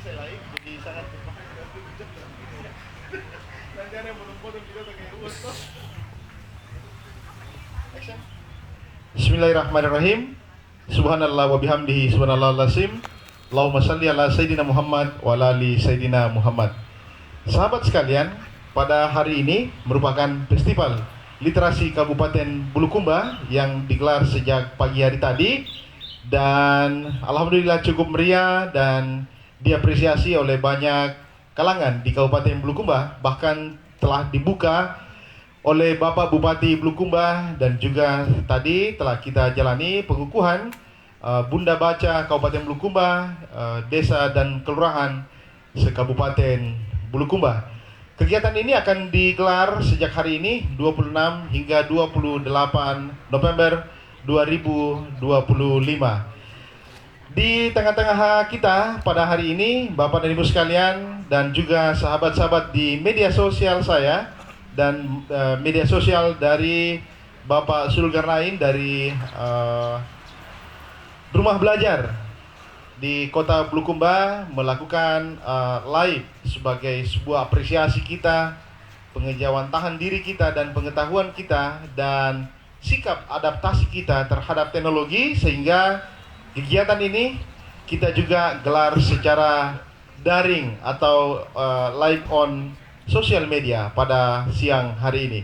saya live, jadi sangat berbahaya. Nanti ada yang foto-foto kita pakai foto. Action. Bismillahirrahmanirrahim. Subhanallah wa bihamdihi subhanallah lazim. Allahumma salli ala Sayyidina Muhammad wa ala ali Sayyidina Muhammad. Sahabat sekalian, pada hari ini merupakan festival literasi Kabupaten Bulukumba yang digelar sejak pagi hari tadi, dan alhamdulillah cukup meriah dan diapresiasi oleh banyak kalangan di Kabupaten Bulukumba. Bahkan telah dibuka oleh Bapak Bupati Bulukumba, dan juga tadi telah kita jalani pengukuhan Bunda Baca Kabupaten Bulukumba, desa dan kelurahan se-Kabupaten Bulukumba. Kegiatan ini akan digelar sejak hari ini 26 hingga 28 November 2025. Di tengah-tengah kita pada hari ini, Bapak dan Ibu sekalian, dan juga sahabat-sahabat di media sosial saya dan media sosial dari Bapak Zulkarnain dari Rumah Belajar di Kota Bulukumba melakukan live sebagai sebuah apresiasi kita, pengejauhan tahan diri kita dan pengetahuan kita dan sikap adaptasi kita terhadap teknologi, sehingga kegiatan ini kita juga gelar secara daring atau live on sosial media pada siang hari ini.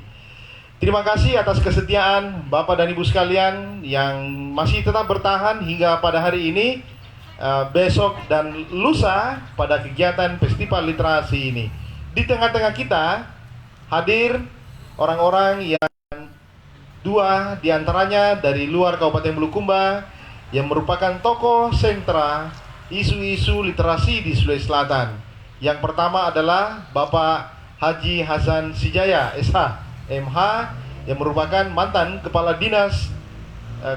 Terima kasih atas kesetiaan Bapak dan Ibu sekalian yang masih tetap bertahan hingga pada hari ini, besok dan lusa pada kegiatan festival literasi ini. Di tengah-tengah kita hadir orang-orang yang dua diantaranya dari luar Kabupaten Bulukumba yang merupakan tokoh sentra isu-isu literasi di Sulawesi Selatan. Yang pertama adalah Bapak Haji Hasan Sijaya, SH, MH, yang merupakan mantan Kepala Dinas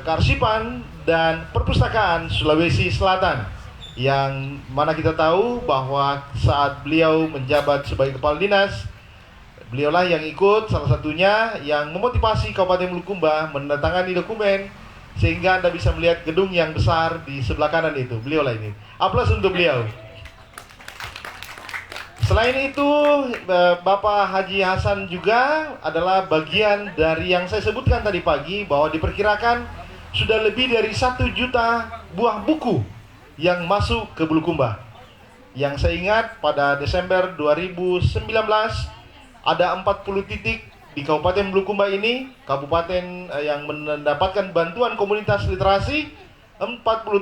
Kearsipan dan Perpustakaan Sulawesi Selatan, yang mana kita tahu bahwa saat beliau menjabat sebagai Kepala Dinas, beliaulah yang ikut salah satunya yang memotivasi Kabupaten Bulukumba menandatangani dokumen sehingga Anda bisa melihat gedung yang besar di sebelah kanan itu. Beliaulah ini. Aplaus untuk beliau. Selain itu, Bapak Haji Hasan juga adalah bagian dari yang saya sebutkan tadi pagi, bahwa diperkirakan sudah lebih dari 1 juta buah buku yang masuk ke Bulukumba. Yang saya ingat pada Desember 2019 ada 40 titik di Kabupaten Bulukumba ini, kabupaten yang mendapatkan bantuan komunitas literasi. 40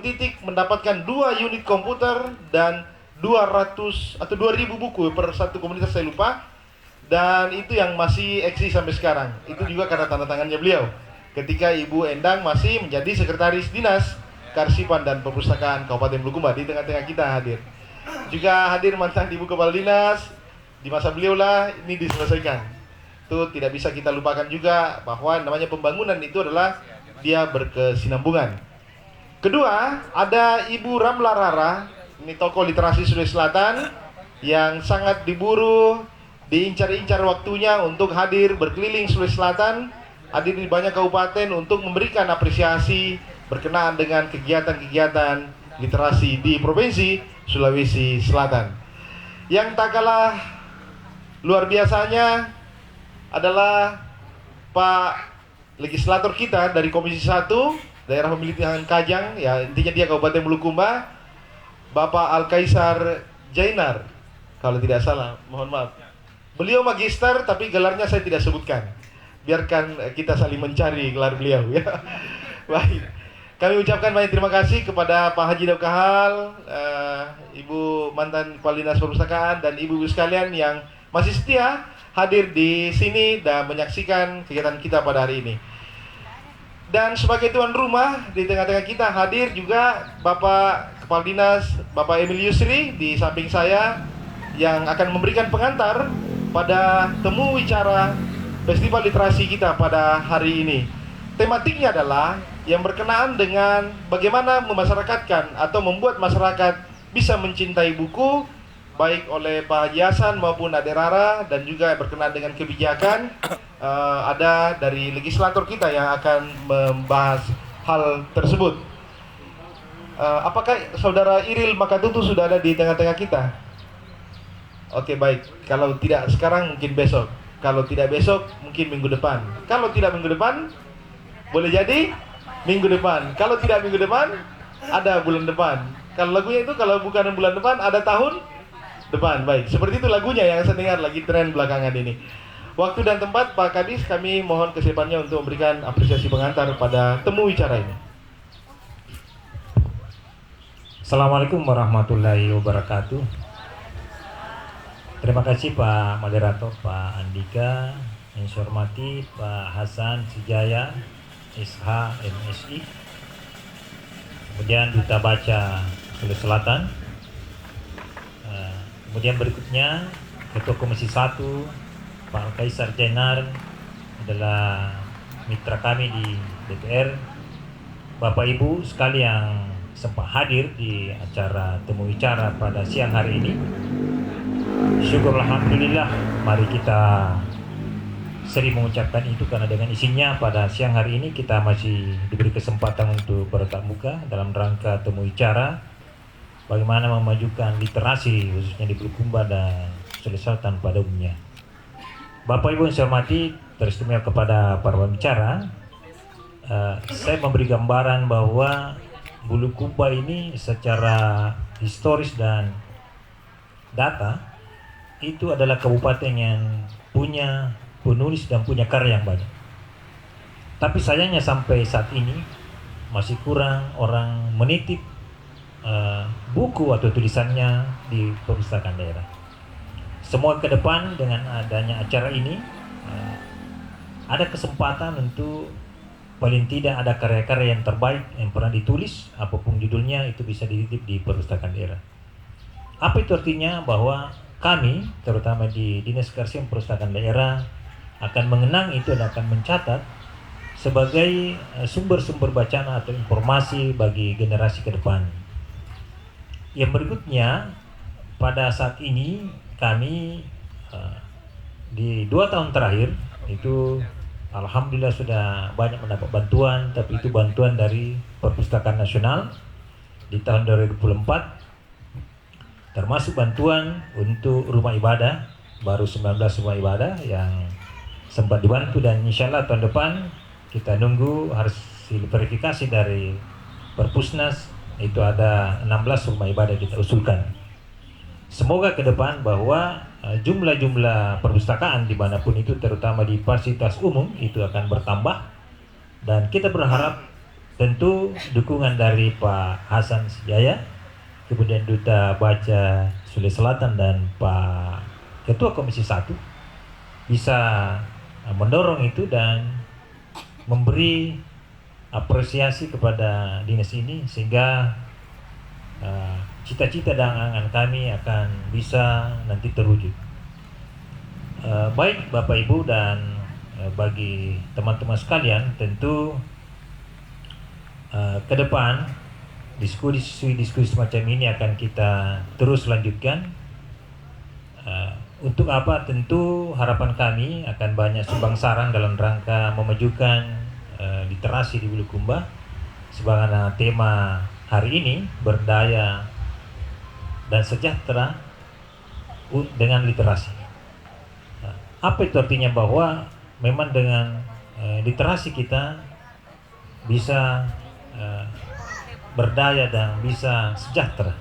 titik mendapatkan 2 unit komputer dan 200 atau 2000 buku per satu komunitas, saya lupa. Dan itu yang masih eksis sampai sekarang. Itu juga karena tanda tangannya beliau ketika Ibu Endang masih menjadi Sekretaris Dinas Kearsipan dan Perpustakaan Kabupaten Bulukumba. Di tengah-tengah kita hadir juga hadir mantan Ibu Kepala Dinas. Di masa beliau lah ini diselesaikan. Itu tidak bisa kita lupakan juga, bahwa namanya pembangunan itu adalah dia berkesinambungan. Kedua, ada Ibu Ramla Rara. Ini tokoh literasi Sulawesi Selatan yang sangat diburu, diincar-incar waktunya untuk hadir berkeliling Sulawesi Selatan, hadir di banyak kabupaten untuk memberikan apresiasi berkenaan dengan kegiatan-kegiatan literasi di Provinsi Sulawesi Selatan. Yang tak kalah luar biasanya adalah Pak Legislator kita dari Komisi 1 Daerah Pemilihan Kajang, ya intinya dia Kabupaten Bulukumba, Bapak Al-Kaisar Jainar, kalau tidak salah, mohon maaf. Beliau magister, tapi gelarnya saya tidak sebutkan. Biarkan kita saling mencari gelar beliau, ya. Baik. Kami ucapkan banyak terima kasih kepada Pak Haji Daukahal, Ibu mantan Kepala Dinas Perpustakaan, dan ibu-ibu sekalian yang masih setia hadir di sini dan menyaksikan kegiatan kita pada hari ini. Dan sebagai tuan rumah, di tengah-tengah kita hadir juga Bapak Kepala Dinas, Bapak Emil Yusri di samping saya, yang akan memberikan pengantar pada temu wicara Festival Literasi kita pada hari ini. Tematiknya adalah yang berkenaan dengan bagaimana memasyarakatkan atau membuat masyarakat bisa mencintai buku, baik oleh Pak Haji Hasan maupun Ade Rara, dan juga berkenaan dengan kebijakan. Ada dari legislator kita yang akan membahas hal tersebut. Apakah saudara Iril Makatutu sudah ada di tengah-tengah kita? Oke, baik. Kalau tidak sekarang mungkin besok. Kalau tidak besok mungkin minggu depan. Kalau tidak minggu depan boleh jadi minggu depan. Kalau tidak minggu depan ada bulan depan. Kalau lagunya itu kalau bukan bulan depan ada tahun depan. Baik, seperti itu lagunya yang saya dengar lagi tren belakangan ini. Waktu dan tempat Pak Kadis, kami mohon kesiapannya untuk memberikan apresiasi pengantar pada temu wicara ini. Assalamualaikum warahmatullahi wabarakatuh. Terima kasih Pak Moderator, Pak Andika, yang saya hormati Pak Hasan Sijaya, SH MSI, kemudian Duta Baca Sulawesi Selatan, kemudian berikutnya Ketua Komisi 1 Pak Kaisar Jenar adalah mitra kami di DPR, Bapak Ibu sekalian yang sempat hadir di acara temu bicara pada siang hari ini. Syukur alhamdulillah, mari kita sering mengucapkan itu karena dengan isinya pada siang hari ini kita masih diberi kesempatan untuk bertatap muka dalam rangka temu bicara bagaimana memajukan literasi khususnya di Bulukumba dan Sulawesi Selatan pada umumnya. Bapak Ibu yang saya hormati, teristimewa kepada para pembicara, saya memberi gambaran bahwa Bulukumba ini secara historis dan data itu adalah kabupaten yang punya penulis dan punya karya yang banyak. Tapi sayangnya sampai saat ini masih kurang orang menitip buku atau tulisannya di perpustakaan daerah. Semua ke depan dengan adanya acara ini ada kesempatan untuk paling tidak ada karya-karya yang terbaik yang pernah ditulis, apapun judulnya itu bisa dititip di perpustakaan daerah. Apa itu artinya? Bahwa kami, terutama di Dinas Kearsipan Perpustakaan Daerah, akan mengenang itu dan akan mencatat sebagai sumber-sumber bacaan atau informasi bagi generasi ke depan. Yang berikutnya, pada saat ini kami di 2 tahun terakhir itu alhamdulillah sudah banyak mendapat bantuan, tapi itu bantuan dari Perpustakaan Nasional di tahun 2024, termasuk bantuan untuk rumah ibadah, baru 19 rumah ibadah yang sempat dibantu, dan insya Allah tahun depan kita nunggu hasil verifikasi dari Perpusnas, itu ada 16 rumah ibadah kita usulkan. Semoga ke depan bahwa jumlah-jumlah perpustakaan dimanapun itu, terutama di fasilitas umum, itu akan bertambah, dan kita berharap tentu dukungan dari Pak Hasan Sijaya, kemudian Duta Baca Sulawesi Selatan, dan Pak Ketua Komisi 1 bisa mendorong itu dan memberi apresiasi kepada dinas ini sehingga cita-cita dan angan kami akan bisa nanti terwujud. Baik Bapak Ibu dan bagi teman-teman sekalian, tentu ke depan diskusi semacam ini akan kita terus lanjutkan. Untuk apa? Tentu harapan kami akan banyak sumbang saran dalam rangka memajukan literasi di Bulukumba, sebagaimana tema hari ini, berdaya dan sejahtera dengan literasi. Apa itu artinya? Bahwa memang dengan literasi kita bisa berdaya dan bisa sejahtera.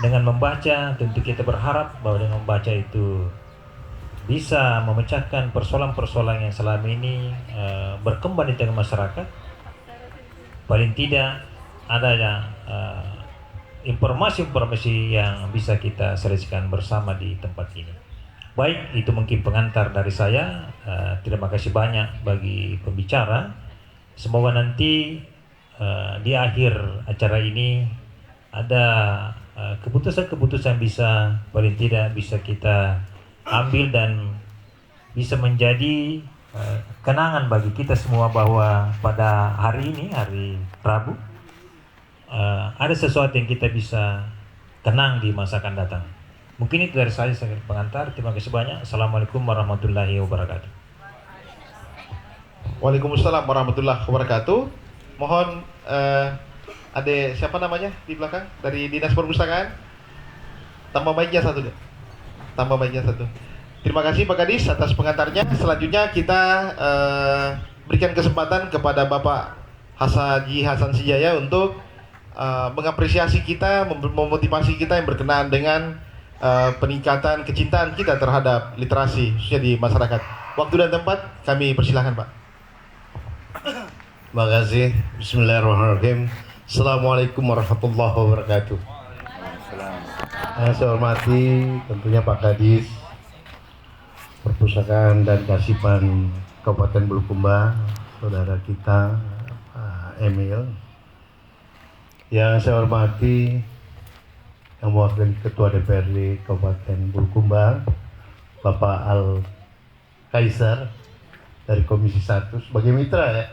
Dengan membaca, tentu kita berharap bahwa dengan membaca itu bisa memecahkan persoalan-persoalan yang selama ini berkembang di tengah masyarakat. Paling tidak ada informasi-informasi yang bisa kita selesaikan bersama di tempat ini. Baik, itu mungkin pengantar dari saya. Terima kasih banyak bagi pembicara. Semoga nanti di akhir acara ini ada keputusan-keputusan bisa paling tidak bisa kita ambil dan bisa menjadi kenangan bagi kita semua bahwa pada hari ini, hari Rabu, ada sesuatu yang kita bisa kenang di masa akan datang. Mungkin itu dari saya sebagai pengantar. Terima kasih banyak. Assalamualaikum warahmatullahi wabarakatuh. Waalaikumsalam warahmatullahi wabarakatuh. Mohon Ada siapa namanya di belakang dari Dinas Perpustakaan? Tambah mic-nya satu deh. Tambah mic-nya satu. Terima kasih Pak Kadis atas pengantarnya. Selanjutnya kita berikan kesempatan kepada Bapak Haji Hasan Sijaya untuk mengapresiasi kita, memotivasi kita yang berkenaan dengan peningkatan kecintaan kita terhadap literasi khususnya di masyarakat. Waktu dan tempat kami persilahkan Pak. Terima kasih. Bismillahirrahmanirrahim. Assalamualaikum warahmatullahi wabarakatuh. Yang saya hormati tentunya Pak Kadis Perpustakaan dan Kasipan Kabupaten Bulukumba, saudara kita Pak Emil. Yang saya hormati yang mewakili Ketua DPRD Kabupaten Bulukumba, Bapak Al Kaisar dari Komisi 1 sebagai mitra ya.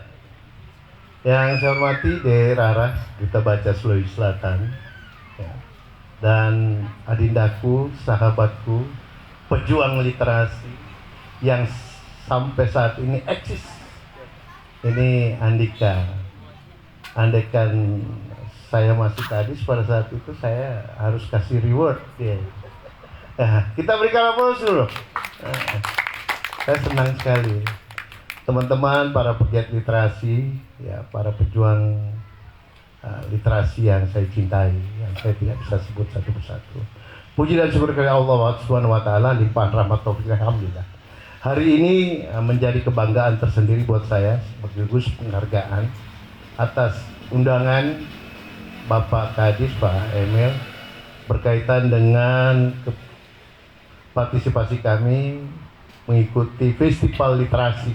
Yang saya hormati Raras, Duta Baca Sulawesi Selatan ya. Dan adindaku, sahabatku, pejuang literasi yang sampai saat ini eksis. Ini Andika. Andaikan saya masih Kadis pada saat itu, saya harus kasih reward dia. Nah, kita berikan aplaus dulu. Saya senang sekali. Teman-teman para pegiat literasi, ya para pejuang literasi yang saya cintai, yang saya tidak bisa sebut satu persatu. Puji dan syukur kepada Allah Subhanahu wa taala, limpahan rahmat taufik alhamdulillah. Hari ini menjadi kebanggaan tersendiri buat saya sekaligus penghargaan atas undangan Bapak Kadis Pak Emil berkaitan dengan partisipasi kami mengikuti festival literasi.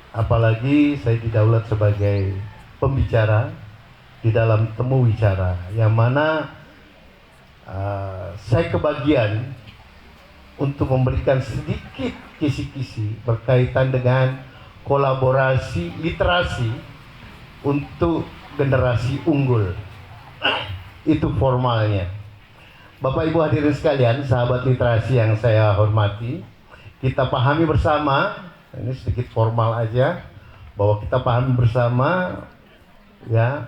Apalagi saya didaulat sebagai pembicara di dalam temu wicara, yang mana saya kebagian untuk memberikan sedikit kisi-kisi berkaitan dengan kolaborasi literasi untuk generasi unggul. Itu formalnya. Bapak Ibu hadirin sekalian, sahabat literasi yang saya hormati, kita pahami bersama. Ini sedikit formal aja, bahwa kita pahami bersama ya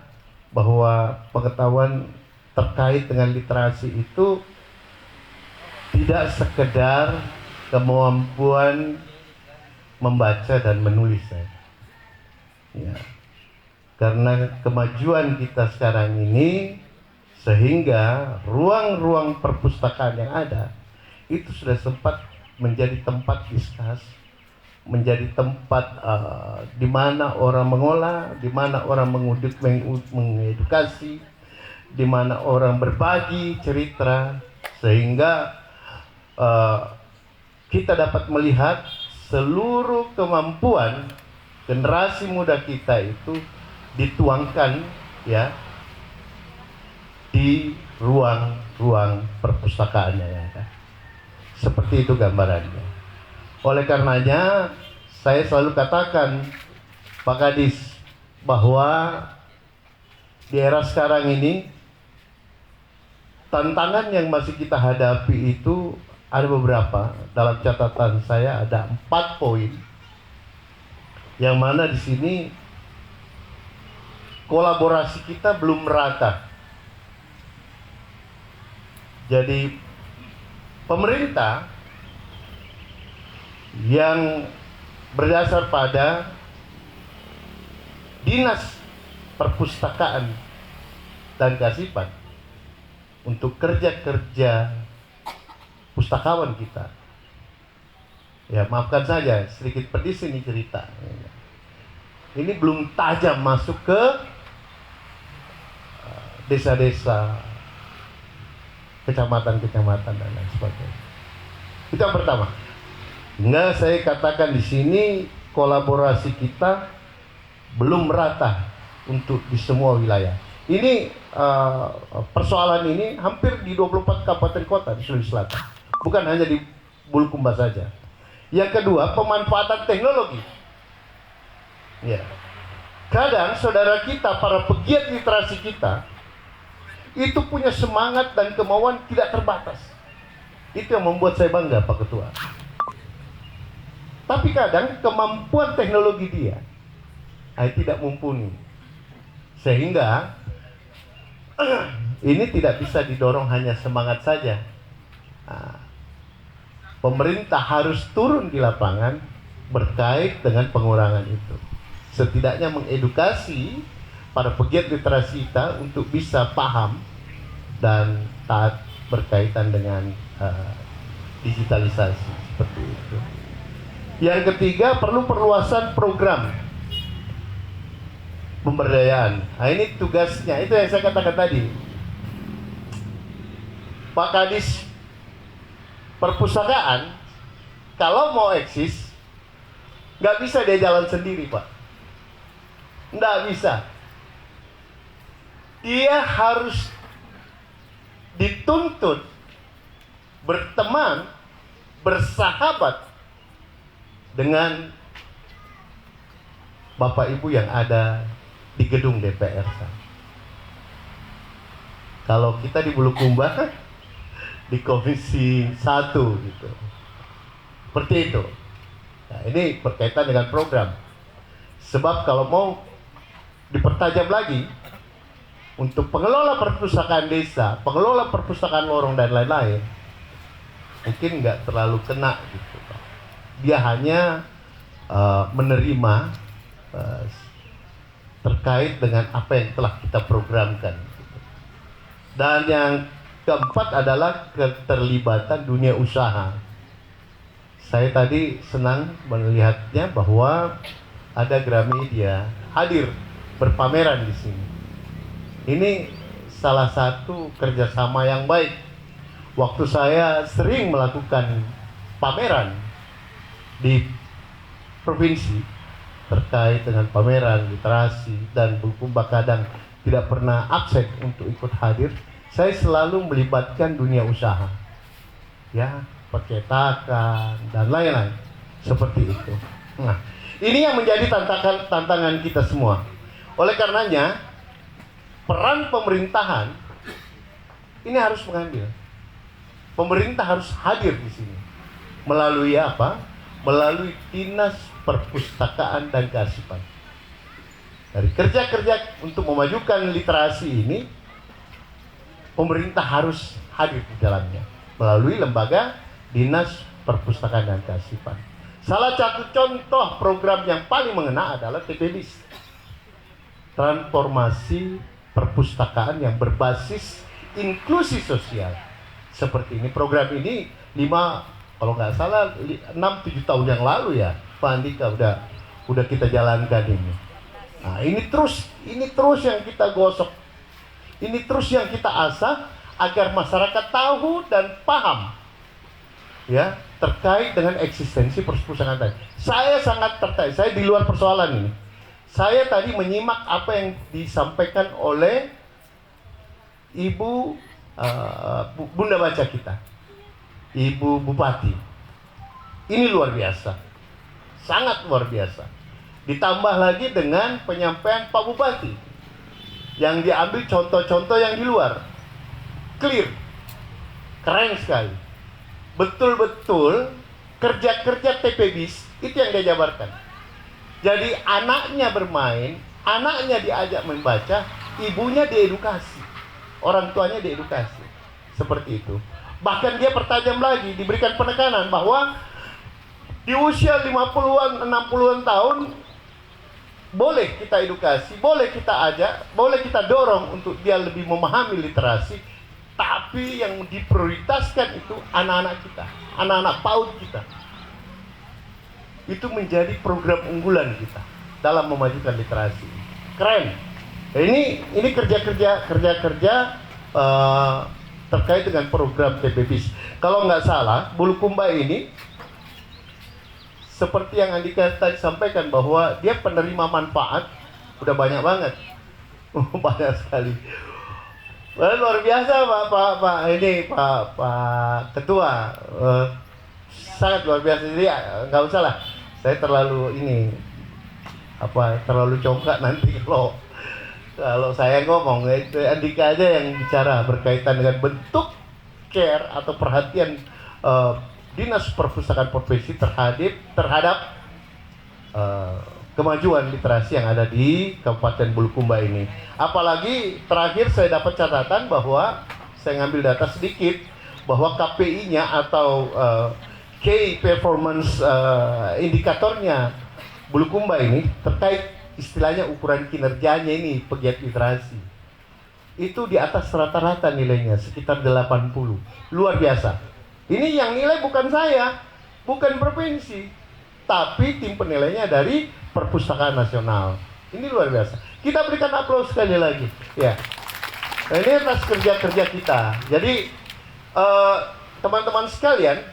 bahwa pengetahuan terkait dengan literasi itu tidak sekedar kemampuan membaca dan menulis ya. Karena kemajuan kita sekarang ini sehingga ruang-ruang perpustakaan yang ada itu sudah sempat menjadi tempat diskus, menjadi tempat di mana orang mengolah, di mana orang mengedukasi, di mana orang berbagi cerita, sehingga kita dapat melihat seluruh kemampuan generasi muda kita itu dituangkan ya di ruang-ruang perpustakaannya ya. Seperti itu gambarannya. Oleh karenanya saya selalu katakan Pak Kadis bahwa di era sekarang ini tantangan yang masih kita hadapi itu ada beberapa. Dalam catatan saya ada 4 poin, yang mana di sini kolaborasi kita belum merata. Jadi pemerintah yang berdasar pada Dinas Perpustakaan dan Kasipan untuk kerja-kerja pustakawan kita. Ya, maafkan saja sedikit pedis ini cerita. Ini belum tajam masuk ke desa-desa, kecamatan-kecamatan dan lain sebagainya. Itu yang pertama. Sehingga saya katakan di sini kolaborasi kita belum merata untuk di semua wilayah. Ini persoalan ini hampir di 24 kabupaten kota di Sulawesi Selatan. Bukan hanya di Bulukumba saja. Yang kedua, pemanfaatan teknologi. Ya. Kadang saudara kita, para pegiat literasi kita, itu punya semangat dan kemauan tidak terbatas. Itu yang membuat saya bangga, Pak Ketua. Tapi kadang kemampuan teknologi dia tidak mumpuni. Sehingga ini tidak bisa didorong hanya semangat saja. Nah, pemerintah harus turun di lapangan berkait dengan pengurangan itu. Setidaknya mengedukasi para pegiat literasi kita untuk bisa paham dan taat berkaitan dengan digitalisasi seperti itu. Yang ketiga, perlu perluasan program pemberdayaan. Nah, ini tugasnya, itu yang saya katakan tadi. Pak Kadis Perpustakaan kalau mau eksis nggak bisa dia jalan sendiri, Pak. Nggak bisa. Dia harus dituntut berteman, bersahabat dengan Bapak Ibu yang ada di gedung DPR sana. Kalau kita di Bulukumba di Komisi 1 gitu. Seperti itu. Nah, ini berkaitan dengan program. Sebab kalau mau dipertajam lagi untuk pengelola perpustakaan desa, pengelola perpustakaan lorong dan lain-lain, mungkin nggak terlalu kena gitu. Dia hanya menerima terkait dengan apa yang telah kita programkan. Dan yang keempat adalah keterlibatan dunia usaha. Saya tadi senang melihatnya bahwa ada Gramedia hadir berpameran di sini. Ini salah satu kerjasama yang baik. Waktu saya sering melakukan pameran di provinsi terkait dengan pameran literasi dan Bulukumba kadang tidak pernah absen untuk ikut hadir. Saya selalu melibatkan dunia usaha, ya, percetakan dan lain-lain seperti itu. Nah, ini yang menjadi tantangan kita semua. Oleh karenanya, peran pemerintahan ini harus mengambil. Pemerintah harus hadir di sini. Melalui apa? Melalui Dinas Perpustakaan dan Kearsipan. Dari kerja-kerja untuk memajukan literasi ini, pemerintah harus hadir di dalamnya melalui lembaga Dinas Perpustakaan dan Kearsipan. Salah satu contoh program yang paling mengena adalah TPBIS, transformasi perpustakaan yang berbasis inklusi sosial. Seperti ini, program ini 5, kalau nggak salah 6-7 tahun yang lalu ya, Pak Andika udah kita jalankan ini. Nah, ini terus yang kita gosok. Ini terus yang kita asah agar masyarakat tahu dan paham, ya, terkait dengan eksistensi perpustakaan tadi. Saya sangat tertarik. Saya di luar persoalan ini. Saya tadi menyimak apa yang disampaikan oleh Ibu Bunda Baca kita, Ibu Bupati. Ini luar biasa, sangat luar biasa. Ditambah lagi dengan penyampaian Pak Bupati, yang diambil contoh-contoh yang di luar. Clear, keren sekali. Betul-betul kerja-kerja TPBIS itu yang dia jabarkan. Jadi anaknya bermain, anaknya diajak membaca, ibunya diedukasi, orang tuanya diedukasi. Seperti itu. Bahkan dia pertajam lagi, diberikan penekanan bahwa di usia 50-an, 60-an tahun boleh kita edukasi, boleh kita ajak, boleh kita dorong untuk dia lebih memahami literasi. Tapi yang diprioritaskan itu anak-anak kita, anak-anak PAUD kita. Itu menjadi program unggulan kita dalam memajukan literasi. Keren. Ini kerja-kerja terkait dengan program TPBIS. Kalau nggak salah, Bulukumba ini seperti yang Andika tadi sampaikan bahwa dia penerima manfaat udah banyak banget, banyak sekali. Wah, luar biasa Pak Ketua, sangat luar biasa. Jadi nggak usah lah, saya terlalu terlalu congkak nanti kalau saya ngomong. Itu Andika aja yang bicara berkaitan dengan bentuk care atau perhatian Dinas Perpustakaan Provinsi terhadap kemajuan literasi yang ada di Kabupaten Bulukumba ini. Apalagi terakhir saya dapat catatan bahwa saya ngambil data sedikit bahwa KPI-nya atau Key Performance Indikatornya Bulukumba ini terkait istilahnya ukuran kinerjanya ini pegiat literasi. Itu di atas rata-rata nilainya, sekitar 80. Luar biasa. Ini yang nilai bukan saya, bukan provinsi, tapi tim penilainya dari Perpustakaan Nasional. Ini luar biasa. Kita berikan aplaus sekali lagi. Ya. Nah, ini atas kerja-kerja kita. Jadi teman-teman sekalian,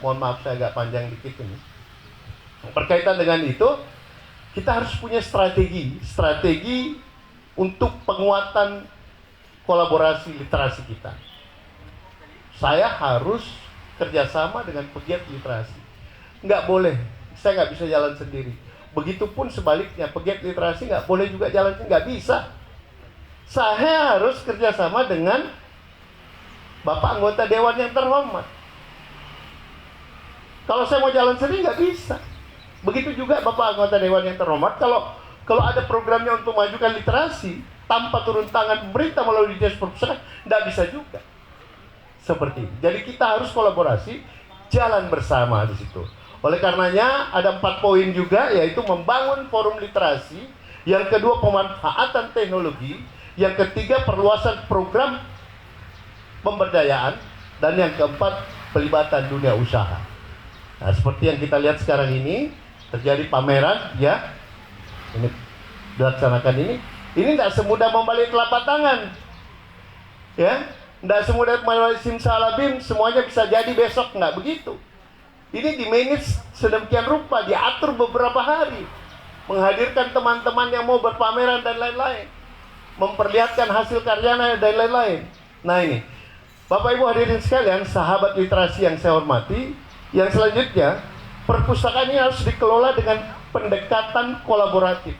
mohon maaf saya agak panjang dikit ini. Berkaitan dengan itu, kita harus punya strategi untuk penguatan kolaborasi literasi kita. Saya harus kerjasama dengan pegiat literasi. Nggak boleh, saya nggak bisa jalan sendiri. Begitupun sebaliknya, pegiat literasi nggak boleh juga jalan sendiri, nggak bisa. Saya harus kerjasama dengan Bapak anggota Dewan yang terhormat. Kalau saya mau jalan sendiri nggak bisa. Begitu juga Bapak anggota Dewan yang terhormat, kalau ada programnya untuk majukan literasi tanpa turun tangan pemerintah melalui Dinas Perpustakaan, nggak bisa juga. Seperti itu. Jadi kita harus kolaborasi, jalan bersama di situ. Oleh karenanya ada 4 poin juga, yaitu membangun forum literasi, yang kedua pemanfaatan teknologi, yang ketiga perluasan program pemberdayaan, dan yang keempat pelibatan dunia usaha. Nah, seperti yang kita lihat sekarang ini, terjadi pameran, ya, ini dilaksanakan ini tidak semudah membalik telapak tangan, ya, tidak semudah membalik simsalabim, semuanya bisa jadi besok, nggak begitu. Ini di manage sedemikian rupa, diatur beberapa hari, menghadirkan teman-teman yang mau berpameran dan lain-lain, memperlihatkan hasil karyanya dan lain-lain. Nah ini, Bapak Ibu hadirin sekalian, sahabat literasi yang saya hormati, yang selanjutnya, perpustakaan ini harus dikelola dengan pendekatan kolaboratif.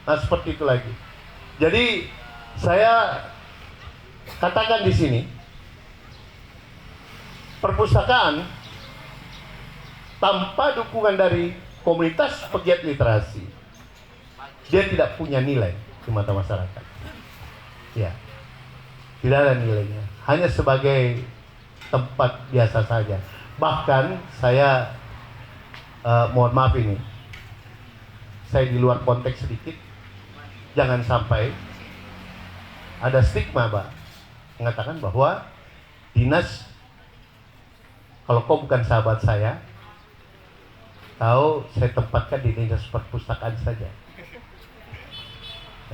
Nah seperti itu lagi. Jadi saya katakan di sini, perpustakaan tanpa dukungan dari komunitas pegiat literasi, dia tidak punya nilai di mata masyarakat. Ya, tidak ada nilainya, hanya sebagai tempat biasa saja. Bahkan saya mohon maaf ini, saya di luar konteks sedikit. Jangan sampai ada stigma, Pak, mengatakan bahwa dinas, kalau kau bukan sahabat saya, tahu saya tempatkan di dinas perpustakaan saja.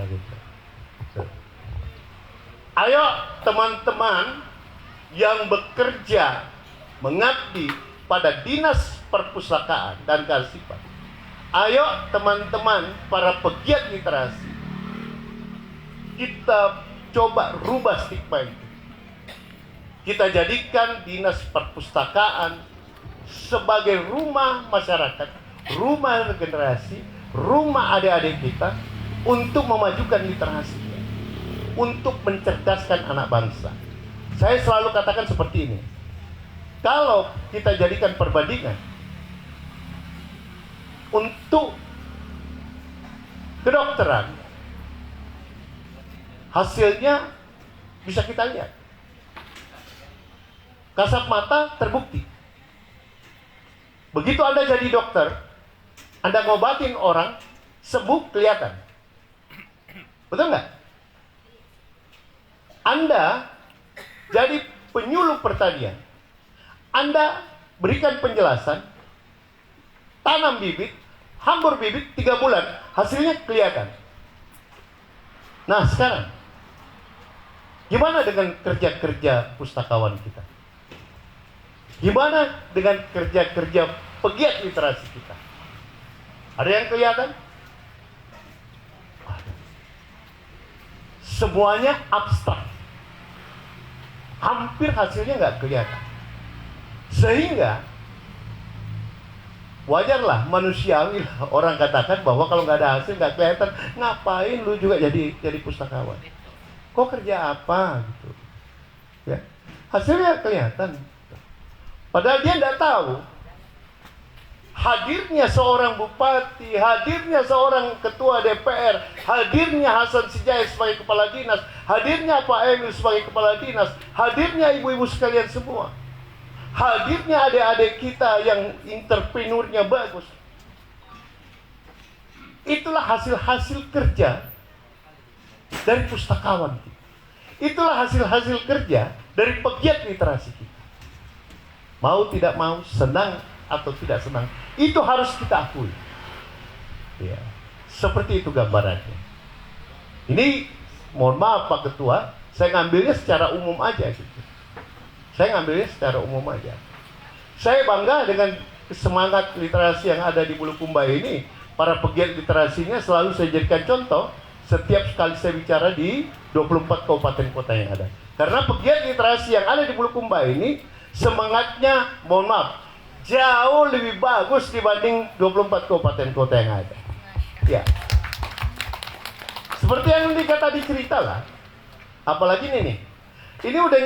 Ya gitu. Ayo teman-teman yang bekerja mengabdi pada dinas perpustakaan dan kearsipan, ayo teman-teman para pegiat literasi, kita coba rubah stigma itu. Kita jadikan dinas perpustakaan sebagai rumah masyarakat, rumah generasi, rumah adik-adik kita untuk memajukan literasi, untuk mencerdaskan anak bangsa. Saya selalu katakan seperti ini. Kalau kita jadikan perbandingan untuk kedokteran, hasilnya bisa kita lihat. Kasat mata terbukti. Begitu Anda jadi dokter, Anda ngobatin orang, sembuh kelihatan. Betul nggak? Anda jadi penyuluh pertanian, Anda berikan penjelasan, tanam bibit, hambur bibit 3 bulan, hasilnya kelihatan. Nah sekarang, gimana dengan kerja-kerja pustakawan kita? Gimana dengan kerja-kerja pegiat literasi kita? Ada yang kelihatan? Semuanya abstrak. Hampir hasilnya nggak kelihatan. Sehingga wajarlah, manusiawi lah orang katakan bahwa kalau nggak ada hasil, nggak kelihatan, ngapain lu juga jadi pustakawan? Kok kerja apa gitu? Ya, hasilnya kelihatan. Padahal dia tidak tahu hadirnya seorang bupati, hadirnya seorang ketua DPR, hadirnya Hasan Sijaya sebagai kepala dinas, hadirnya Pak Emil sebagai kepala dinas, hadirnya ibu-ibu sekalian semua, hadirnya adik-adik kita yang entrepreneurnya bagus. Itulah hasil-hasil kerja dari pustakawan kita. Itulah hasil-hasil kerja dari pegiat literasi kita. Mau tidak mau, senang atau tidak senang, itu harus kita akui. Ya, seperti itu gambarannya. Ini mohon maaf Pak Ketua, saya ngambilnya secara umum aja gitu. Saya ngambilnya secara umum aja. Saya bangga dengan semangat literasi yang ada di Bulukumba ini. Para pegiat literasinya selalu saya jadikan contoh setiap sekali saya bicara di 24 kabupaten kota yang ada. Karena pegiat literasi yang ada di Bulukumba ini semangatnya, mohon maaf, jauh lebih bagus dibanding 24 kabupaten kota yang ada. Ya. Seperti yang Ndika tadi cerita lah. Apalagi ini nih. Ini udah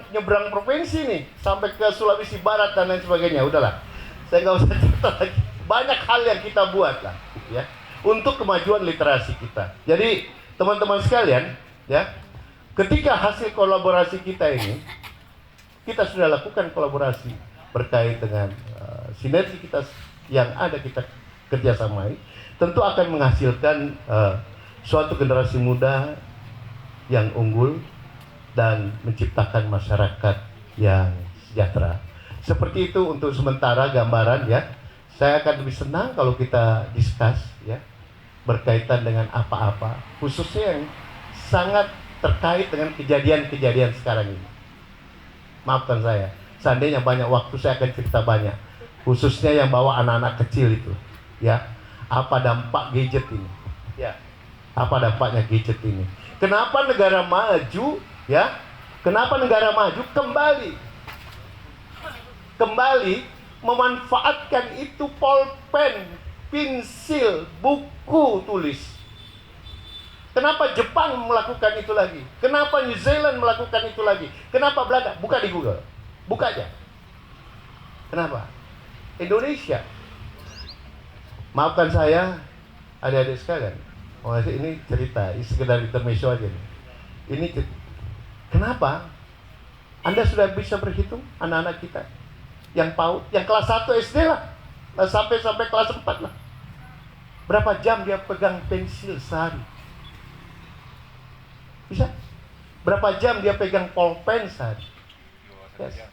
nyebrang provinsi nih sampai ke Sulawesi Barat dan lain sebagainya. Udahlah. Saya nggak usah cerita lagi. Banyak hal yang kita buat lah, ya, untuk kemajuan literasi kita. Jadi teman-teman sekalian, ya, ketika hasil kolaborasi kita ini, kita sudah lakukan kolaborasi berkait dengan sinergi kita yang ada kita kerjasamai, tentu akan menghasilkan suatu generasi muda yang unggul dan menciptakan masyarakat yang sejahtera. Seperti itu untuk sementara gambaran, ya. Saya akan lebih senang kalau kita discuss, ya, berkaitan dengan apa-apa, khususnya yang sangat terkait dengan kejadian-kejadian sekarang ini. Maafkan saya, seandainya banyak waktu saya akan cerita banyak, khususnya yang bawa anak-anak kecil itu, ya. Apa dampak gadget ini? Ya. Apa dampaknya gadget ini? Kenapa negara maju, ya? Kenapa negara maju kembali memanfaatkan itu pulpen, pensil, buku tulis? Kenapa Jepang melakukan itu lagi? Kenapa New Zealand melakukan itu lagi? Kenapa Belanda? Buka di Google, buka aja. Kenapa? Indonesia. Maafkan saya, adik-adik sekalian. Oh, ini cerita, ini sekedar intermezzo aja nih. Ini kenapa? Anda sudah bisa berhitung anak-anak kita yang PAUD, yang kelas 1 SD lah, sampai kelas 4 lah. Berapa jam dia pegang pensil sehari? Bisa? Berapa jam dia pegang pulpen sehari? Yes.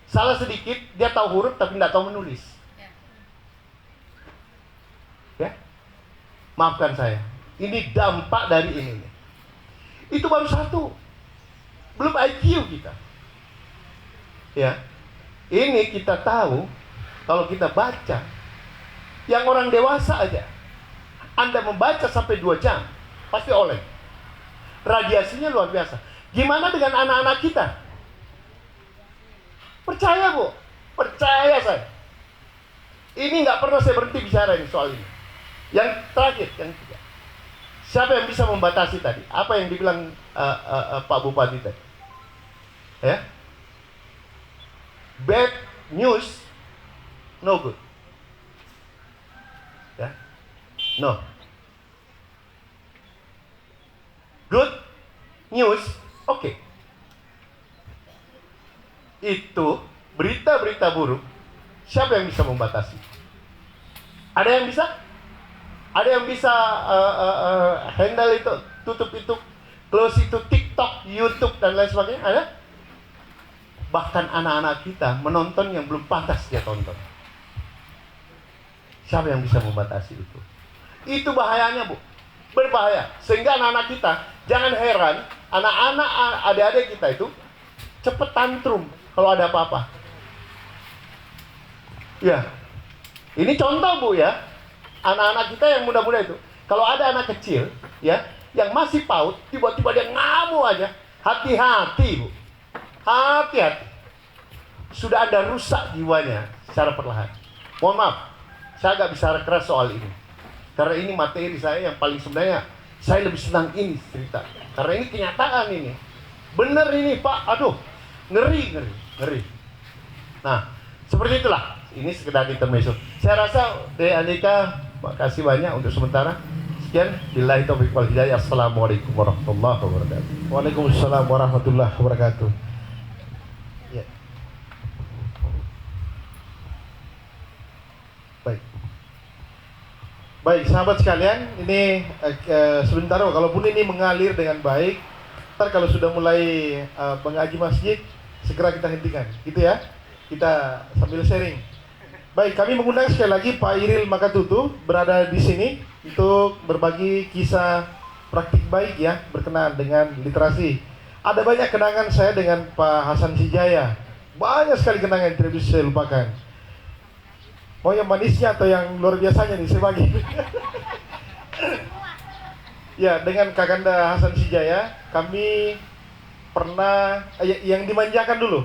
Salah sedikit, dia tahu huruf tapi tidak tahu menulis. Ya? Maafkan saya. Ini dampak dari ini. Itu baru satu. Belum IQ kita. Ya. Ini kita tahu, kalau kita baca, yang orang dewasa aja, Anda membaca sampai 2 jam, pasti oleng. Radiasinya luar biasa. Gimana dengan anak-anak kita? Percaya, Bu? Percaya saya. Ini nggak pernah saya berhenti bicara ini soal ini. Yang terakhir, yang ketiga. Siapa yang bisa membatasi tadi? Apa yang dibilang Pak Bupati tadi? Ya? Bad news, no good. Ya, no. Good news, oke. Itu berita-berita buruk. Siapa yang bisa membatasi? Ada yang bisa? Ada yang bisa handle itu, tutup itu, close itu, TikTok, YouTube dan lain sebagainya? Ada? Bahkan anak-anak kita menonton yang belum pantas dia tonton. Siapa yang bisa membatasi itu? Itu bahayanya, Bu. Berbahaya. Sehingga anak-anak kita, jangan heran, anak-anak adik-adik kita itu cepet tantrum kalau ada apa-apa. Ya. Ini contoh, Bu, ya. Anak-anak kita yang muda-muda itu, kalau ada anak kecil, ya, yang masih PAUD, tiba-tiba dia ngamuk aja. Hati-hati, Bu. Hati-hati. Sudah Anda rusak jiwanya secara perlahan. Mohon maaf, saya agak bicara keras soal ini. Karena ini materi saya yang paling sebenarnya saya lebih senang ini cerita. Karena ini kenyataan ini. Bener ini, Pak. Aduh, ngeri. Nah, seperti itulah. ini sekedar intermezzo. Saya rasa Dek Andika, makasih banyak untuk sementara. Sekian, billahi taufiq wal hidayah. Assalamualaikum warahmatullahi wabarakatuh. Waalaikumsalam warahmatullahi wabarakatuh. Ya. Baik. Baik, sahabat sekalian, ini sebentar, kalaupun ini mengalir dengan baik, ntar kalau sudah mulai mengaji masjid, segera kita hentikan, gitu ya. Kita sambil sharing. Baik, kami mengundang sekali lagi Pak Iril Makatutu berada di sini untuk berbagi kisah praktik baik ya berkenaan dengan literasi. Ada banyak kenangan saya dengan Pak Hasan Sijaya. Banyak sekali kenangan yang tidak bisa saya lupakan. Mau yang manisnya atau yang luar biasanya nih saya bagi. Ya, dengan Kakanda Hasan Sijaya kami pernah yang dimanjakan dulu.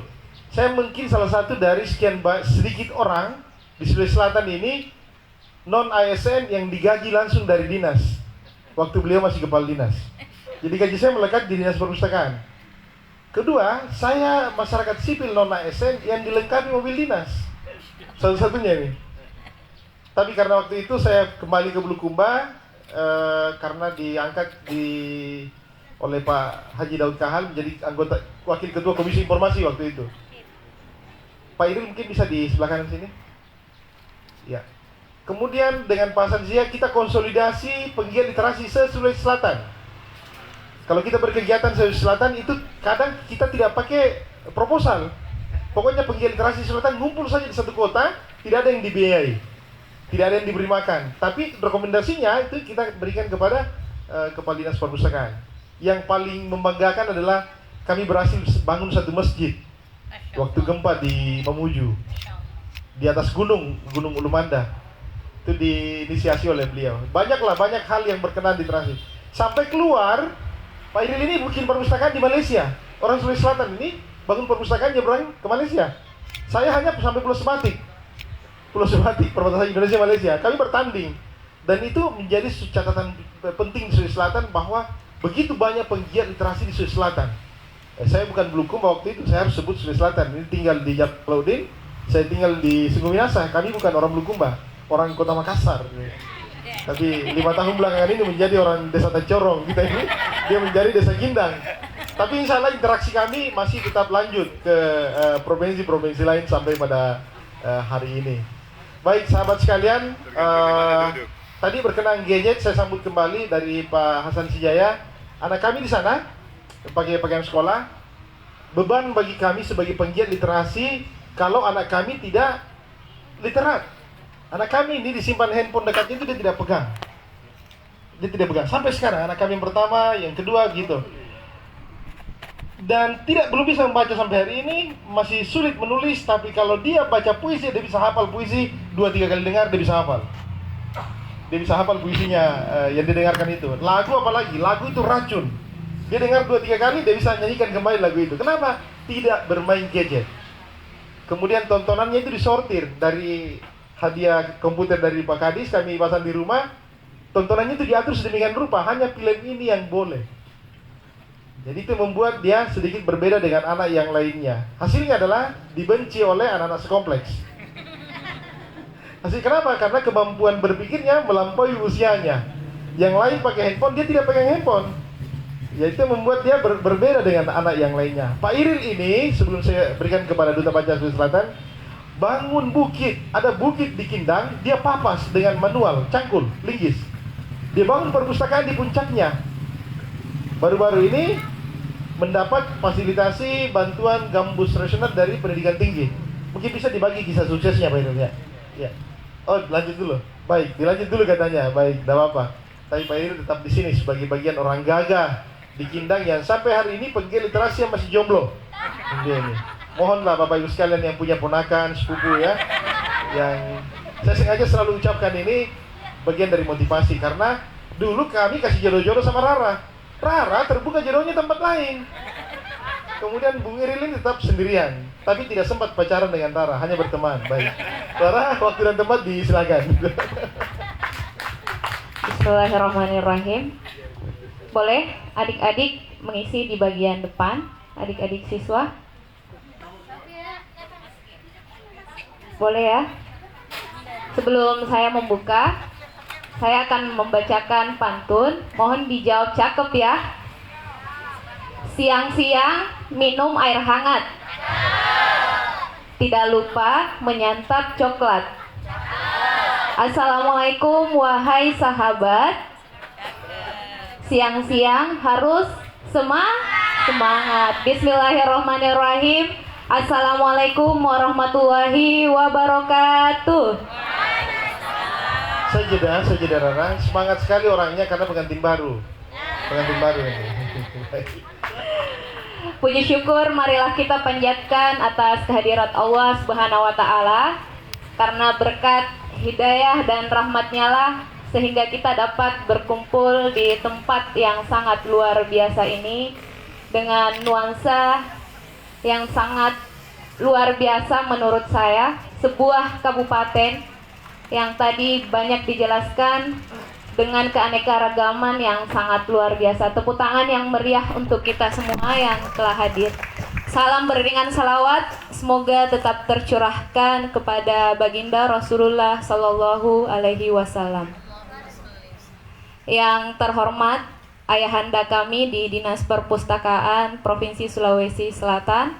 Saya mungkin salah satu dari sedikit orang di Sulawesi Selatan ini non ASN yang digaji langsung dari dinas waktu beliau masih kepala dinas. Jadi gaji saya melekat di dinas perpustakaan. Kedua, saya masyarakat sipil non ASN yang dilengkapi mobil dinas. Satu-satunya nih. Tapi karena waktu itu saya kembali ke Bulukumba karena diangkat oleh Pak Haji Daud Kahal menjadi anggota wakil ketua Komisi Informasi waktu itu. Pak Iril mungkin bisa di sebelah kanan sini. Ya. Kemudian dengan Pak Hasan Zia kita konsolidasi penggiat literasi se-Sulawesi Selatan. Kalau kita berkegiatan Sulawesi Selatan itu kadang kita tidak pakai proposal. Pokoknya penggiat literasi Selatan ngumpul saja di satu kota, tidak ada yang dibiayai, tidak ada yang diberi makan. Tapi rekomendasinya itu kita berikan kepada Kepala Dinas Perpustakaan. Yang paling membanggakan adalah kami berhasil bangun satu masjid waktu gempa di Mamuju, di atas Gunung Ulumanda. Itu diinisiasi oleh beliau. Banyak hal yang berkenan di literasi. Sampai keluar, Pak Iril ini bikin perpustakaan di Malaysia. Orang Sulawesi Selatan ini bangun perpustakaan nyebrang ke Malaysia. Saya hanya sampai Pulau Sebatik, perbatasan Indonesia Malaysia. Kami bertanding. Dan itu menjadi catatan penting di Sulawesi Selatan bahwa begitu banyak penggiat literasi di Sulawesi Selatan. Saya bukan Bulukumba waktu itu, saya harus sebut Sulawesi Selatan. Ini tinggal di Jabalaudin, saya tinggal di Sungguh Minasa. Kami bukan orang Bulukumba, orang Kota Makassar. Tapi 5 tahun belakangan ini menjadi orang Desa Tacorong. Kita ini dia menjadi Desa Gindang. Tapi insya Allah interaksi kami masih tetap lanjut ke provinsi-provinsi lain sampai pada hari ini. Baik sahabat sekalian, tadi berkenaan gadget saya sambut kembali dari Pak Hasan Sijaya. Anak kami di sana pakai pakaian sekolah. Beban bagi kami sebagai penggiat literasi kalau anak kami tidak literat. Anak kami ini disimpan handphone dekatnya itu dia tidak pegang. Dia tidak pegang sampai sekarang. Anak kami yang pertama, yang kedua gitu. Dan belum bisa membaca sampai hari ini, masih sulit menulis. Tapi kalau dia baca puisi, dia bisa hafal puisi 2-3 kali dengar, dia bisa hafal. Dia bisa hafal puisinya yang didengarkan itu. Lagu apalagi, lagu itu racun. Dia dengar 2-3 kali, dia bisa nyanyikan kembali lagu itu. Kenapa? Tidak bermain gadget. Kemudian tontonannya itu disortir dari hadiah komputer dari Pak Kadis, kami pasang di rumah. Tontonannya itu diatur sedemikian rupa, hanya film ini yang boleh. Jadi itu membuat dia sedikit berbeda dengan anak yang lainnya. Hasilnya adalah dibenci oleh anak-anak sekompleks. Kenapa? Karena kemampuan berpikirnya melampaui usianya. Yang lain pakai handphone, dia tidak pegang handphone. Ya itu membuat dia berbeda dengan anak yang lainnya. Pak Iril ini, sebelum saya berikan kepada Duta Pancasila Selatan, bangun bukit, ada bukit di Kindang, dia papas dengan manual, cangkul, linggis. Dia bangun perpustakaan di puncaknya. Baru-baru ini mendapat fasilitasi bantuan gambus rasional dari pendidikan tinggi. Mungkin bisa dibagi kisah suksesnya Pak Iril ya. Ya. Oh, lanjut dulu. Baik, dilanjut dulu katanya. Baik, tidak apa-apa. Tapi Pak Iril tetap di sini sebagai bagian orang gagah di Kindang yang sampai hari ini penggiat literasi yang masih jomblo. Dia ini. Mohonlah Bapak Ibu sekalian yang punya ponakan, sepupu ya, yang saya sengaja selalu ucapkan ini bagian dari motivasi karena dulu kami kasih jodoh-jodoh sama Rara terbuka jodohnya tempat lain. Kemudian Bung Iril ini tetap sendirian, tapi tidak sempat pacaran dengan Rara, hanya berteman. Baik, Rara waktu dan tempat disilakan. Bismillahirrahmanirrahim. Boleh adik-adik mengisi di bagian depan, adik-adik siswa. Boleh ya? Sebelum saya membuka, saya akan membacakan pantun. Mohon dijawab cakep ya. Siang-siang minum air hangat. Tidak lupa menyantap coklat. Assalamualaikum wahai sahabat. Siang-siang harus semangat. Bismillahirrahmanirrahim. Assalamualaikum warahmatullahi wabarakatuh. Saja Rara, semangat sekali orangnya karena pengantin baru ini. Puji syukur marilah kita panjatkan atas kehadirat Allah Subhanahu wa taala, karena berkat hidayah dan rahmatnya lah sehingga kita dapat berkumpul di tempat yang sangat luar biasa ini dengan nuansa yang sangat luar biasa menurut saya. Sebuah kabupaten yang tadi banyak dijelaskan dengan keanekaragaman yang sangat luar biasa. Tepuk tangan yang meriah untuk kita semua yang telah hadir. Salam beriringan salawat, semoga tetap tercurahkan kepada baginda Rasulullah Sallallahu Alaihi Wasallam. Yang terhormat ayahanda kami di Dinas Perpustakaan Provinsi Sulawesi Selatan,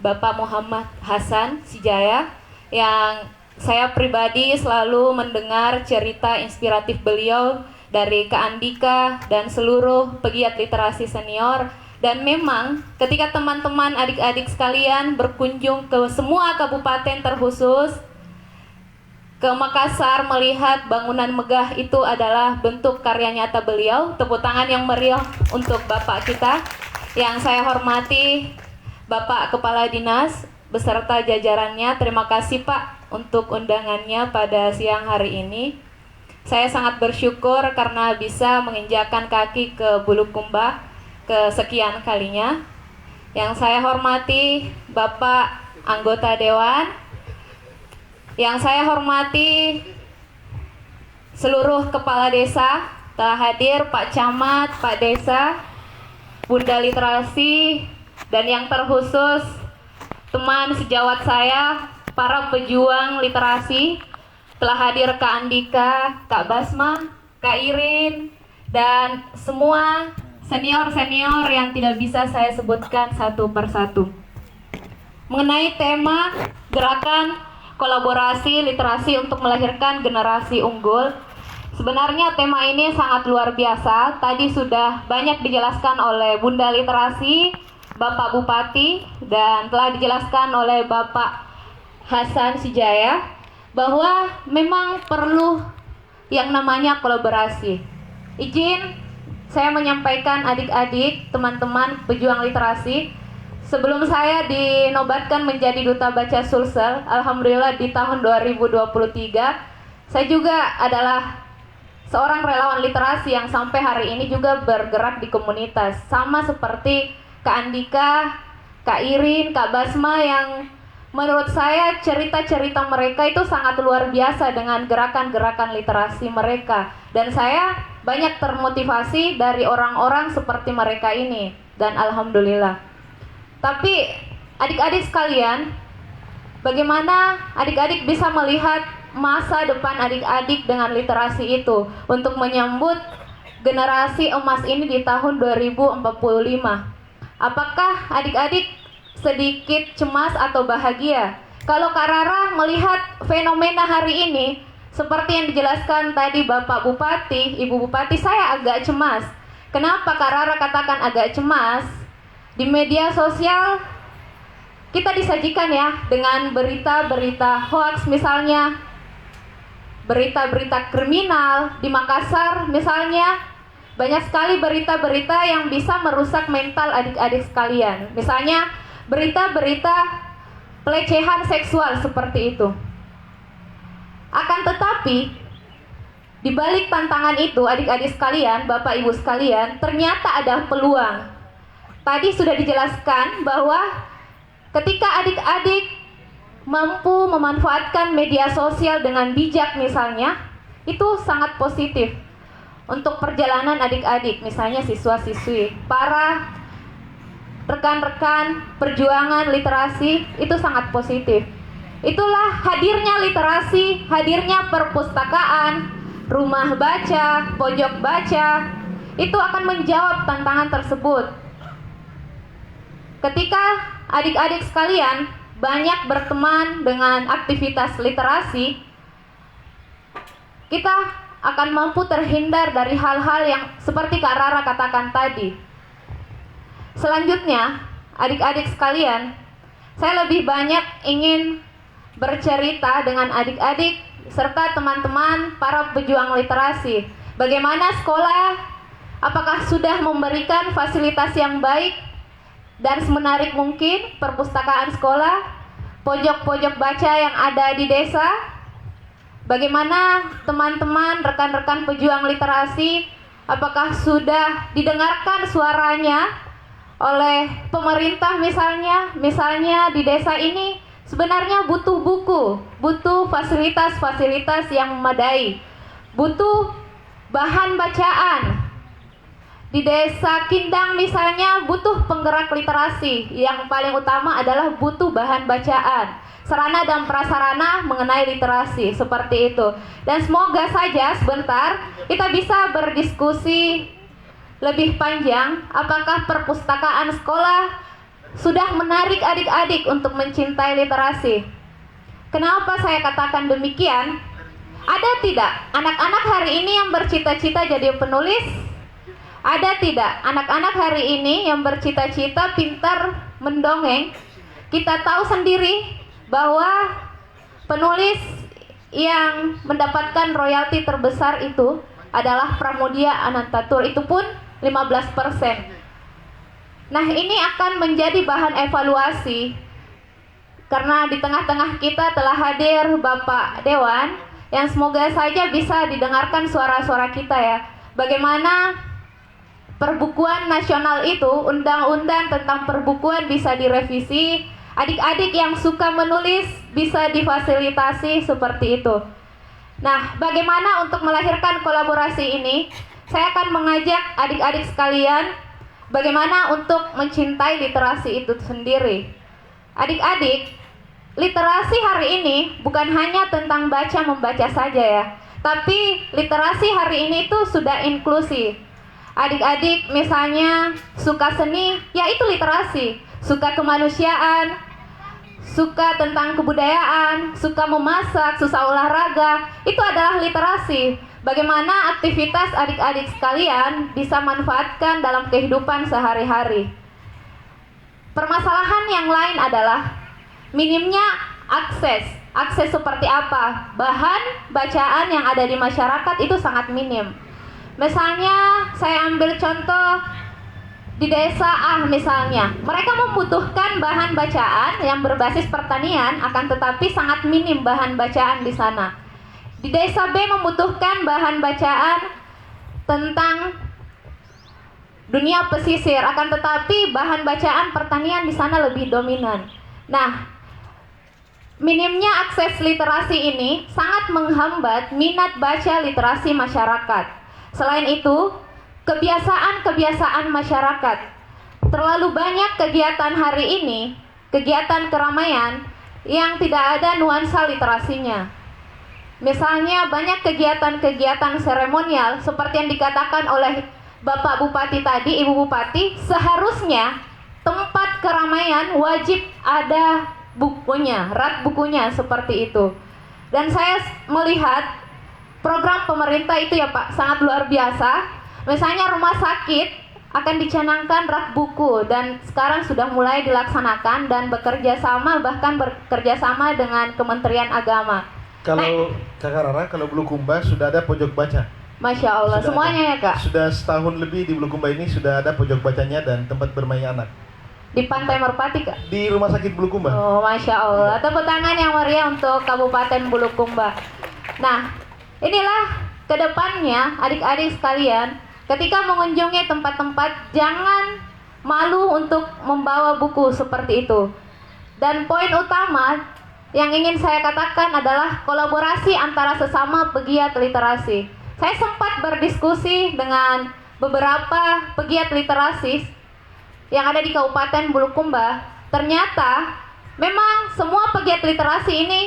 Bapak Muhammad Hasan Sijaya, yang saya pribadi selalu mendengar cerita inspiratif beliau dari Kak Andika dan seluruh pegiat literasi senior. Dan memang ketika teman-teman adik-adik sekalian berkunjung ke semua kabupaten terkhusus ke Makassar melihat bangunan megah itu adalah bentuk karya nyata beliau. Tepuk tangan yang meriah untuk Bapak kita. Yang saya hormati Bapak Kepala Dinas beserta jajarannya, terima kasih Pak untuk undangannya pada siang hari ini. Saya sangat bersyukur karena bisa menginjakan kaki ke Bulukumba kesekian kalinya. Yang saya hormati Bapak anggota Dewan, yang saya hormati seluruh kepala desa telah hadir, Pak Camat, Pak Desa, Bunda Literasi, dan yang terkhusus teman sejawat saya, para pejuang literasi, telah hadir Kak Andika, Kak Basma, Kak Irin, dan semua senior-senior yang tidak bisa saya sebutkan satu persatu. Mengenai tema gerakan kolaborasi literasi untuk melahirkan generasi unggul, sebenarnya tema ini sangat luar biasa. Tadi sudah banyak dijelaskan oleh Bunda Literasi, Bapak Bupati, dan telah dijelaskan oleh Bapak Hasan Sijaya bahwa memang perlu yang namanya kolaborasi. Izin saya menyampaikan adik-adik, teman-teman pejuang literasi, sebelum saya dinobatkan menjadi Duta Baca Sulsel, alhamdulillah di tahun 2023, saya juga adalah seorang relawan literasi yang sampai hari ini juga bergerak di komunitas. Sama seperti Kak Andika, Kak Irin, Kak Basma, yang menurut saya cerita-cerita mereka itu sangat luar biasa dengan gerakan-gerakan literasi mereka. Dan saya banyak termotivasi dari orang-orang seperti mereka ini. Dan alhamdulillah. Tapi adik-adik sekalian, bagaimana adik-adik bisa melihat masa depan adik-adik dengan literasi itu untuk menyambut generasi emas ini di tahun 2045? Apakah adik-adik sedikit cemas atau bahagia? Kalau Kak Rara melihat fenomena hari ini, seperti yang dijelaskan tadi Bapak Bupati, Ibu Bupati, saya agak cemas. Kenapa Kak Rara katakan agak cemas? Di media sosial kita disajikan ya dengan berita-berita hoax, misalnya berita-berita kriminal di Makassar misalnya. Banyak sekali berita-berita yang bisa merusak mental adik-adik sekalian. Misalnya berita-berita pelecehan seksual seperti itu. Akan tetapi di balik tantangan itu adik-adik sekalian, Bapak Ibu sekalian, ternyata ada peluang. Tadi sudah dijelaskan bahwa ketika adik-adik mampu memanfaatkan media sosial dengan bijak misalnya, itu sangat positif untuk perjalanan adik-adik, misalnya siswa-siswi, para rekan-rekan perjuangan literasi, itu sangat positif. Itulah hadirnya literasi, hadirnya perpustakaan, rumah baca, pojok baca, itu akan menjawab tantangan tersebut. Ketika adik-adik sekalian banyak berteman dengan aktivitas literasi, kita akan mampu terhindar dari hal-hal yang seperti Kak Rara katakan tadi. Selanjutnya, adik-adik sekalian, saya lebih banyak ingin bercerita dengan adik-adik serta teman-teman para pejuang literasi. Bagaimana sekolah, apakah sudah memberikan fasilitas yang baik dan semenarik mungkin perpustakaan sekolah, pojok-pojok baca yang ada di desa? Bagaimana teman-teman, rekan-rekan pejuang literasi, apakah sudah didengarkan suaranya oleh pemerintah misalnya di desa ini sebenarnya butuh buku, butuh fasilitas-fasilitas yang memadai, butuh bahan bacaan. Di desa Kindang misalnya butuh penggerak literasi, yang paling utama adalah butuh bahan bacaan, sarana dan prasarana mengenai literasi, seperti itu. Dan semoga saja sebentar kita bisa berdiskusi lebih panjang, apakah perpustakaan sekolah sudah menarik adik-adik untuk mencintai literasi. Kenapa saya katakan demikian? Ada tidak anak-anak hari ini yang bercita-cita jadi penulis? Ada tidak anak-anak hari ini yang bercita-cita pintar mendongeng? Kita tahu sendiri bahwa penulis yang mendapatkan royalti terbesar itu adalah Pramudia Anantatur, itu pun 15%. Nah, ini akan menjadi bahan evaluasi karena di tengah-tengah kita telah hadir Bapak Dewan yang semoga saja bisa didengarkan suara-suara kita ya. Bagaimana perbukuan nasional itu, undang-undang tentang perbukuan bisa direvisi, adik-adik yang suka menulis bisa difasilitasi seperti itu. Nah, bagaimana untuk melahirkan kolaborasi ini? Saya akan mengajak adik-adik sekalian bagaimana untuk mencintai literasi itu sendiri. Adik-adik, literasi hari ini bukan hanya tentang baca-membaca saja ya, tapi literasi hari ini itu sudah inklusi. Adik-adik misalnya suka seni, ya itu literasi. Suka kemanusiaan, suka tentang kebudayaan, suka memasak, suka olahraga, itu adalah literasi. Bagaimana aktivitas adik-adik sekalian bisa manfaatkan dalam kehidupan sehari-hari. Permasalahan yang lain adalah minimnya akses. Akses seperti apa? Bahan bacaan yang ada di masyarakat itu sangat minim. Misalnya saya ambil contoh di desa A misalnya, mereka membutuhkan bahan bacaan yang berbasis pertanian, akan tetapi sangat minim bahan bacaan di sana. Di desa B membutuhkan bahan bacaan tentang dunia pesisir, akan tetapi bahan bacaan pertanian di sana lebih dominan. Nah, minimnya akses literasi ini sangat menghambat minat baca literasi masyarakat. Selain itu, kebiasaan-kebiasaan masyarakat. Terlalu banyak kegiatan hari ini, kegiatan keramaian yang tidak ada nuansa literasinya. Misalnya banyak kegiatan-kegiatan seremonial seperti yang dikatakan oleh Bapak Bupati tadi, Ibu Bupati, seharusnya tempat keramaian wajib ada bukunya, rak bukunya seperti itu. Dan saya melihat program pemerintah itu ya Pak, sangat luar biasa. Misalnya rumah sakit akan dicanangkan rak buku dan sekarang sudah mulai dilaksanakan dan bekerja sama, bahkan bekerja sama dengan Kementerian Agama. Kalau Kakak Rara, kalau Bulukumba sudah ada pojok baca. Masya Allah, Sudah semuanya ada. ya Kak. Sudah setahun lebih di Bulukumba ini sudah ada pojok bacanya dan tempat bermain anak. Di Pantai Merpati Kak? Di Rumah Sakit Bulukumba. Oh, Masya Allah. Tepuk tangan yang meriah untuk Kabupaten Bulukumba. Nah, inilah kedepannya adik-adik sekalian, ketika mengunjungi tempat-tempat, jangan malu untuk membawa buku seperti itu. Dan poin utama yang ingin saya katakan adalah kolaborasi antara sesama pegiat literasi. Saya sempat berdiskusi dengan beberapa pegiat literasi yang ada di Kabupaten Bulukumba. Ternyata Memang semua pegiat literasi ini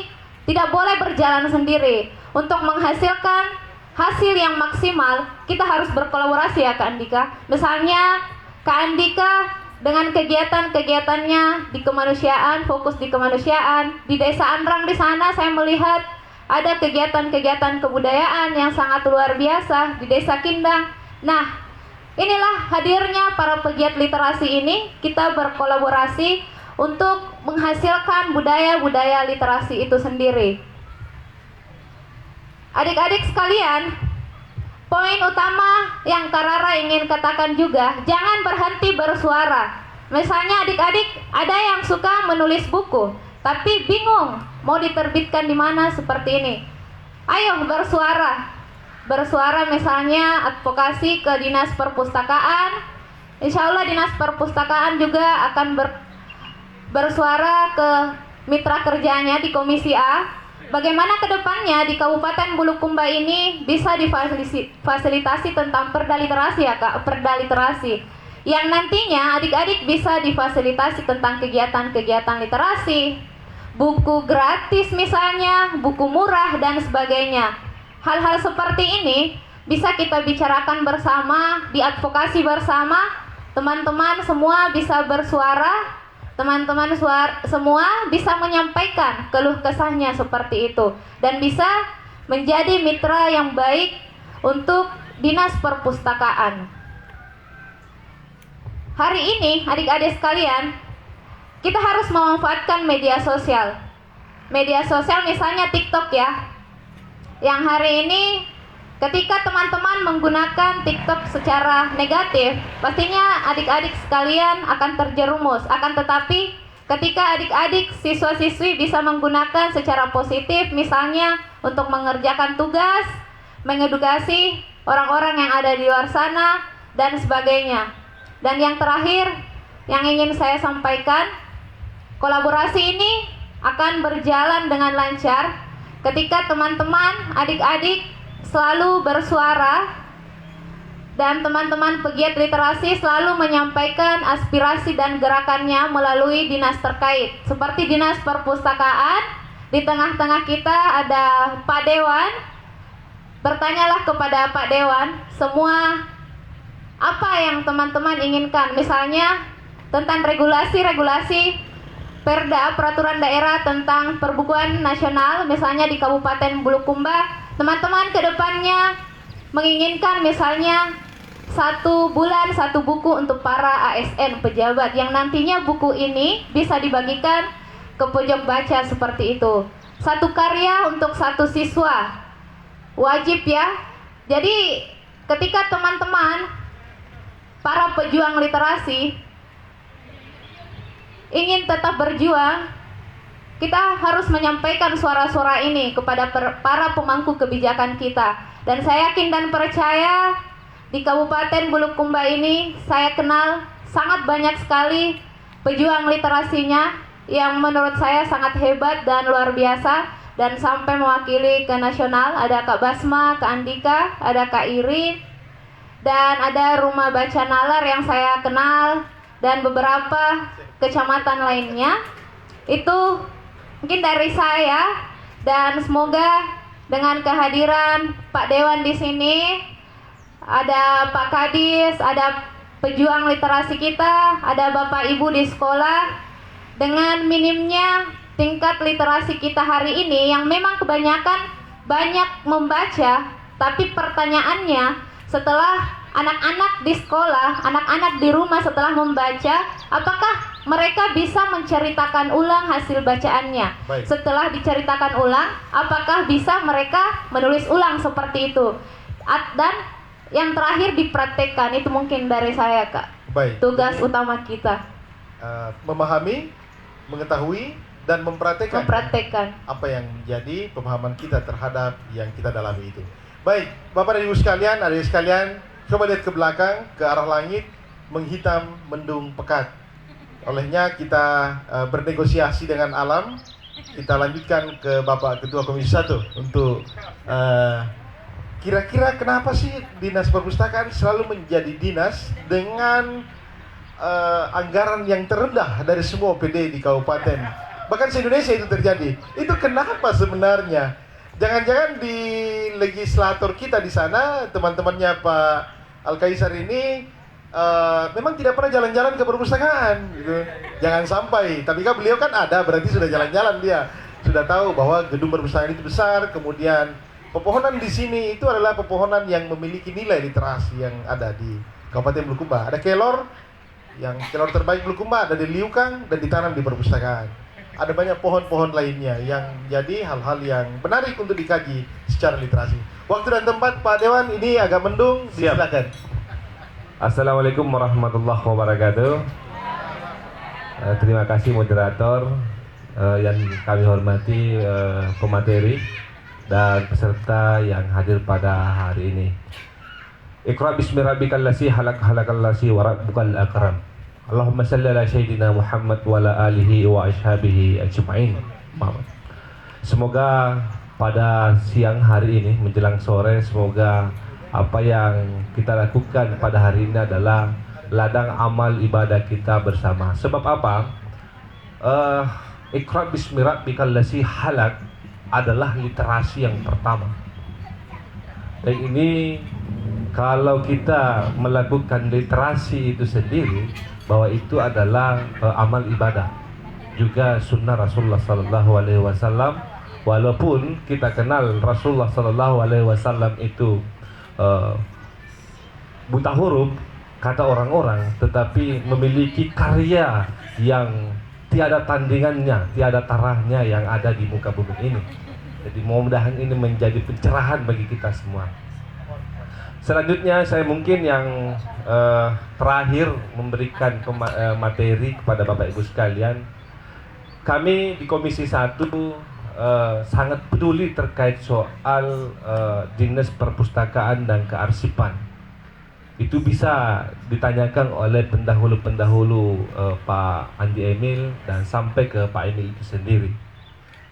tidak boleh berjalan sendiri. Untuk menghasilkan hasil yang maksimal, kita harus berkolaborasi ya Kak Andika. Misalnya Kak Andika dengan kegiatan-kegiatannya di kemanusiaan, fokus di kemanusiaan. Di Desa Andrang di sana saya melihat ada kegiatan-kegiatan kebudayaan yang sangat luar biasa di Desa Kindang. Nah, inilah hadirnya para pegiat literasi ini, kita berkolaborasi untuk menghasilkan budaya-budaya literasi itu sendiri. Adik-adik sekalian, poin utama yang Kak Rara ingin katakan juga, jangan berhenti bersuara. Misalnya adik-adik ada yang suka menulis buku, tapi bingung mau diterbitkan di mana seperti ini. Ayo bersuara. Bersuara misalnya advokasi ke Dinas Perpustakaan. Insya Allah Dinas Perpustakaan juga akan bersuara ke mitra kerjanya di Komisi A. Bagaimana kedepannya di Kabupaten Bulukumba ini bisa difasilitasi tentang perda literasi ya Kak, perda literasi. Yang nantinya adik-adik bisa difasilitasi tentang kegiatan-kegiatan literasi, buku gratis misalnya, buku murah dan sebagainya. Hal-hal seperti ini bisa kita bicarakan bersama, diadvokasi bersama, teman-teman semua bisa bersuara. Teman-teman semua bisa menyampaikan keluh kesahnya seperti itu dan bisa menjadi mitra yang baik untuk Dinas Perpustakaan. Hari ini adik-adik sekalian, kita harus memanfaatkan media sosial. Media sosial misalnya TikTok ya. Yang hari ini ketika teman-teman menggunakan TikTok secara negatif, pastinya adik-adik sekalian akan terjerumus. Akan tetapi, ketika adik-adik siswa-siswi bisa menggunakan secara positif, misalnya untuk mengerjakan tugas, mengedukasi orang-orang yang ada di luar sana, dan sebagainya. Dan yang terakhir, yang ingin saya sampaikan, kolaborasi ini akan berjalan dengan lancar ketika teman-teman, adik-adik selalu bersuara dan teman-teman pegiat literasi selalu menyampaikan aspirasi dan gerakannya melalui dinas terkait seperti Dinas Perpustakaan. Di tengah-tengah kita ada Pak Dewan. Bertanyalah kepada Pak Dewan semua apa yang teman-teman inginkan, misalnya tentang regulasi-regulasi perda peraturan daerah tentang perbukuan nasional misalnya di Kabupaten Bulukumba. Teman-teman kedepannya menginginkan misalnya 1 bulan 1 buku untuk para ASN pejabat yang nantinya buku ini bisa dibagikan ke pojok baca seperti itu. 1 karya untuk 1 siswa wajib ya. Jadi ketika teman-teman para pejuang literasi ingin tetap berjuang, kita harus menyampaikan suara-suara ini kepada para pemangku kebijakan kita. Dan saya yakin dan percaya di Kabupaten Bulukumba ini saya kenal sangat banyak sekali pejuang literasinya yang menurut saya sangat hebat dan luar biasa dan sampai mewakili ke nasional. Ada Kak Basma, Kak Andika, ada Kak Irin, dan ada Rumah Baca Nalar yang saya kenal dan beberapa kecamatan lainnya. Itu mungkin dari saya, dan semoga dengan kehadiran Pak Dewan di sini, ada Pak Kadis, ada pejuang literasi kita, ada Bapak Ibu di sekolah, dengan minimnya tingkat literasi kita hari ini yang memang kebanyakan banyak membaca, tapi pertanyaannya setelah anak-anak di sekolah, anak-anak di rumah setelah membaca, apakah mereka bisa menceritakan ulang hasil bacaannya? Baik. Setelah diceritakan ulang, apakah bisa mereka menulis ulang seperti itu? Dan yang terakhir dipraktekkan. Itu mungkin dari saya, Kak. Baik. Tugas utama kita. Memahami, mengetahui, dan mempraktekkan apa yang menjadi pemahaman kita terhadap yang kita dalami itu. Baik, Bapak dan Ibu sekalian, adik sekalian, coba lihat ke belakang, ke arah langit, menghitam, mendung, pekat. Olehnya kita bernegosiasi dengan alam. Kita lanjutkan ke Bapak Ketua Komisi 1 untuk kira-kira kenapa sih Dinas Perpustakaan selalu menjadi dinas dengan anggaran yang terendah dari semua OPD di Kabupaten Bahkan se-Indonesia itu terjadi. Itu kenapa sebenarnya? Jangan-jangan di legislator kita di sana, teman-temannya Pak Al-Kaisar ini memang tidak pernah jalan-jalan ke perpustakaan gitu. Jangan sampai, tapi kan beliau kan ada, berarti sudah jalan-jalan dia. Sudah tahu bahwa gedung perpustakaan itu besar, kemudian pepohonan di sini itu adalah pepohonan yang memiliki nilai literasi yang ada di Kabupaten Bulukumba. Ada kelor, yang kelor terbaik Bulukumba ada di Liukang dan ditanam di perpustakaan. Ada banyak pohon-pohon lainnya yang jadi hal-hal yang menarik untuk dikaji secara literasi. Waktu dan tempat Pak Dewan ini agak mendung, silakan. Assalamualaikum warahmatullahi wabarakatuh. Terima kasih moderator, yang kami hormati pemateri dan peserta yang hadir pada hari ini. Iqra bismi rabbikal ladzi khalaqal ladzi wa rabbukal akram. Allahumma shalli ala sayyidina Muhammad wa ala alihi wa ashabihi ajma'in. Semoga pada siang hari ini menjelang sore, semoga apa yang kita lakukan pada hari ini adalah ladang amal ibadah kita bersama. Sebab apa? Iqra bismi rabbikal ladzi khalaq adalah literasi yang pertama. Dan ini kalau kita melakukan literasi itu sendiri, bahwa itu adalah amal ibadah, juga sunnah Rasulullah Sallallahu Alaihi Wasallam. Walaupun kita kenal Rasulullah Sallallahu Alaihi Wasallam itu buta huruf, kata orang-orang, tetapi memiliki karya yang tiada tandingannya, tiada tarahnya yang ada di muka bumi ini. Jadi mudah-mudahan ini menjadi pencerahan bagi kita semua. Selanjutnya saya mungkin yang terakhir memberikan materi kepada Bapak Ibu sekalian. Kami di Komisi 1 sangat peduli terkait soal Dinas Perpustakaan dan Kearsipan. Itu bisa ditanyakan oleh pendahulu-pendahulu Pak Andi Emil dan sampai ke Pak Emil itu sendiri.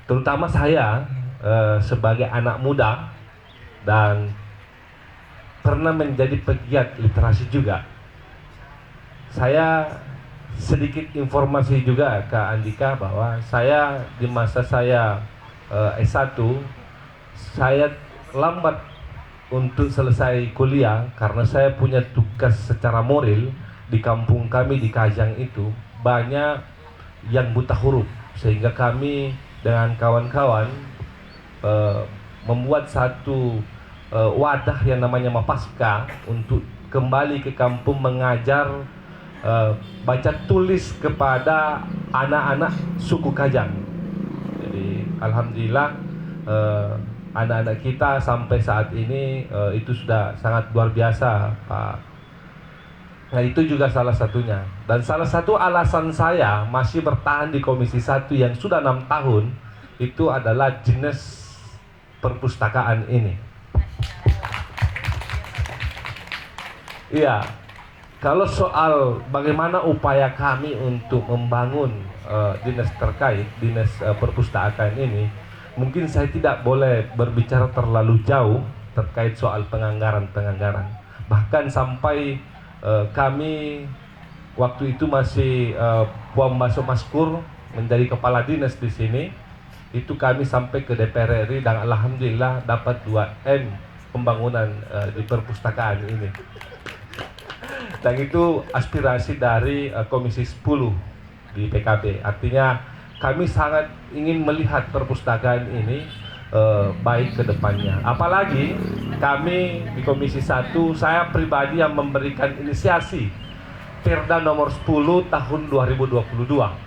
Terutama saya sebagai anak muda dan pernah menjadi pegiat literasi juga. Saya sedikit informasi juga ke Andika bahwa saya di masa saya S1, saya lambat untuk selesai kuliah karena saya punya tugas secara moral. Di kampung kami di Kajang itu banyak yang buta huruf, sehingga kami dengan kawan-kawan membuat satu wadah yang namanya Mapaska untuk kembali ke kampung mengajar baca tulis kepada anak-anak suku Kajang. Jadi alhamdulillah anak-anak kita sampai saat ini itu sudah sangat luar biasa, Pak. Nah, itu juga salah satunya. Dan salah satu alasan saya masih bertahan di Komisi 1 yang sudah 6 tahun itu adalah Dinas Perpustakaan ini. Iya, kalau soal bagaimana upaya kami untuk membangun dinas terkait, dinas perpustakaan ini, mungkin saya tidak boleh berbicara terlalu jauh terkait soal penganggaran. Bahkan sampai kami waktu itu masih Puan Baso Maskur menjadi kepala dinas di sini, itu kami sampai ke DPR RI dan alhamdulillah dapat 2M pembangunan di perpustakaan ini. Dan itu aspirasi dari Komisi 10 di PKB. Artinya kami sangat ingin melihat perpustakaan ini baik ke depannya. Apalagi kami di Komisi 1, saya pribadi yang memberikan inisiasi Perda nomor 10 tahun 2022.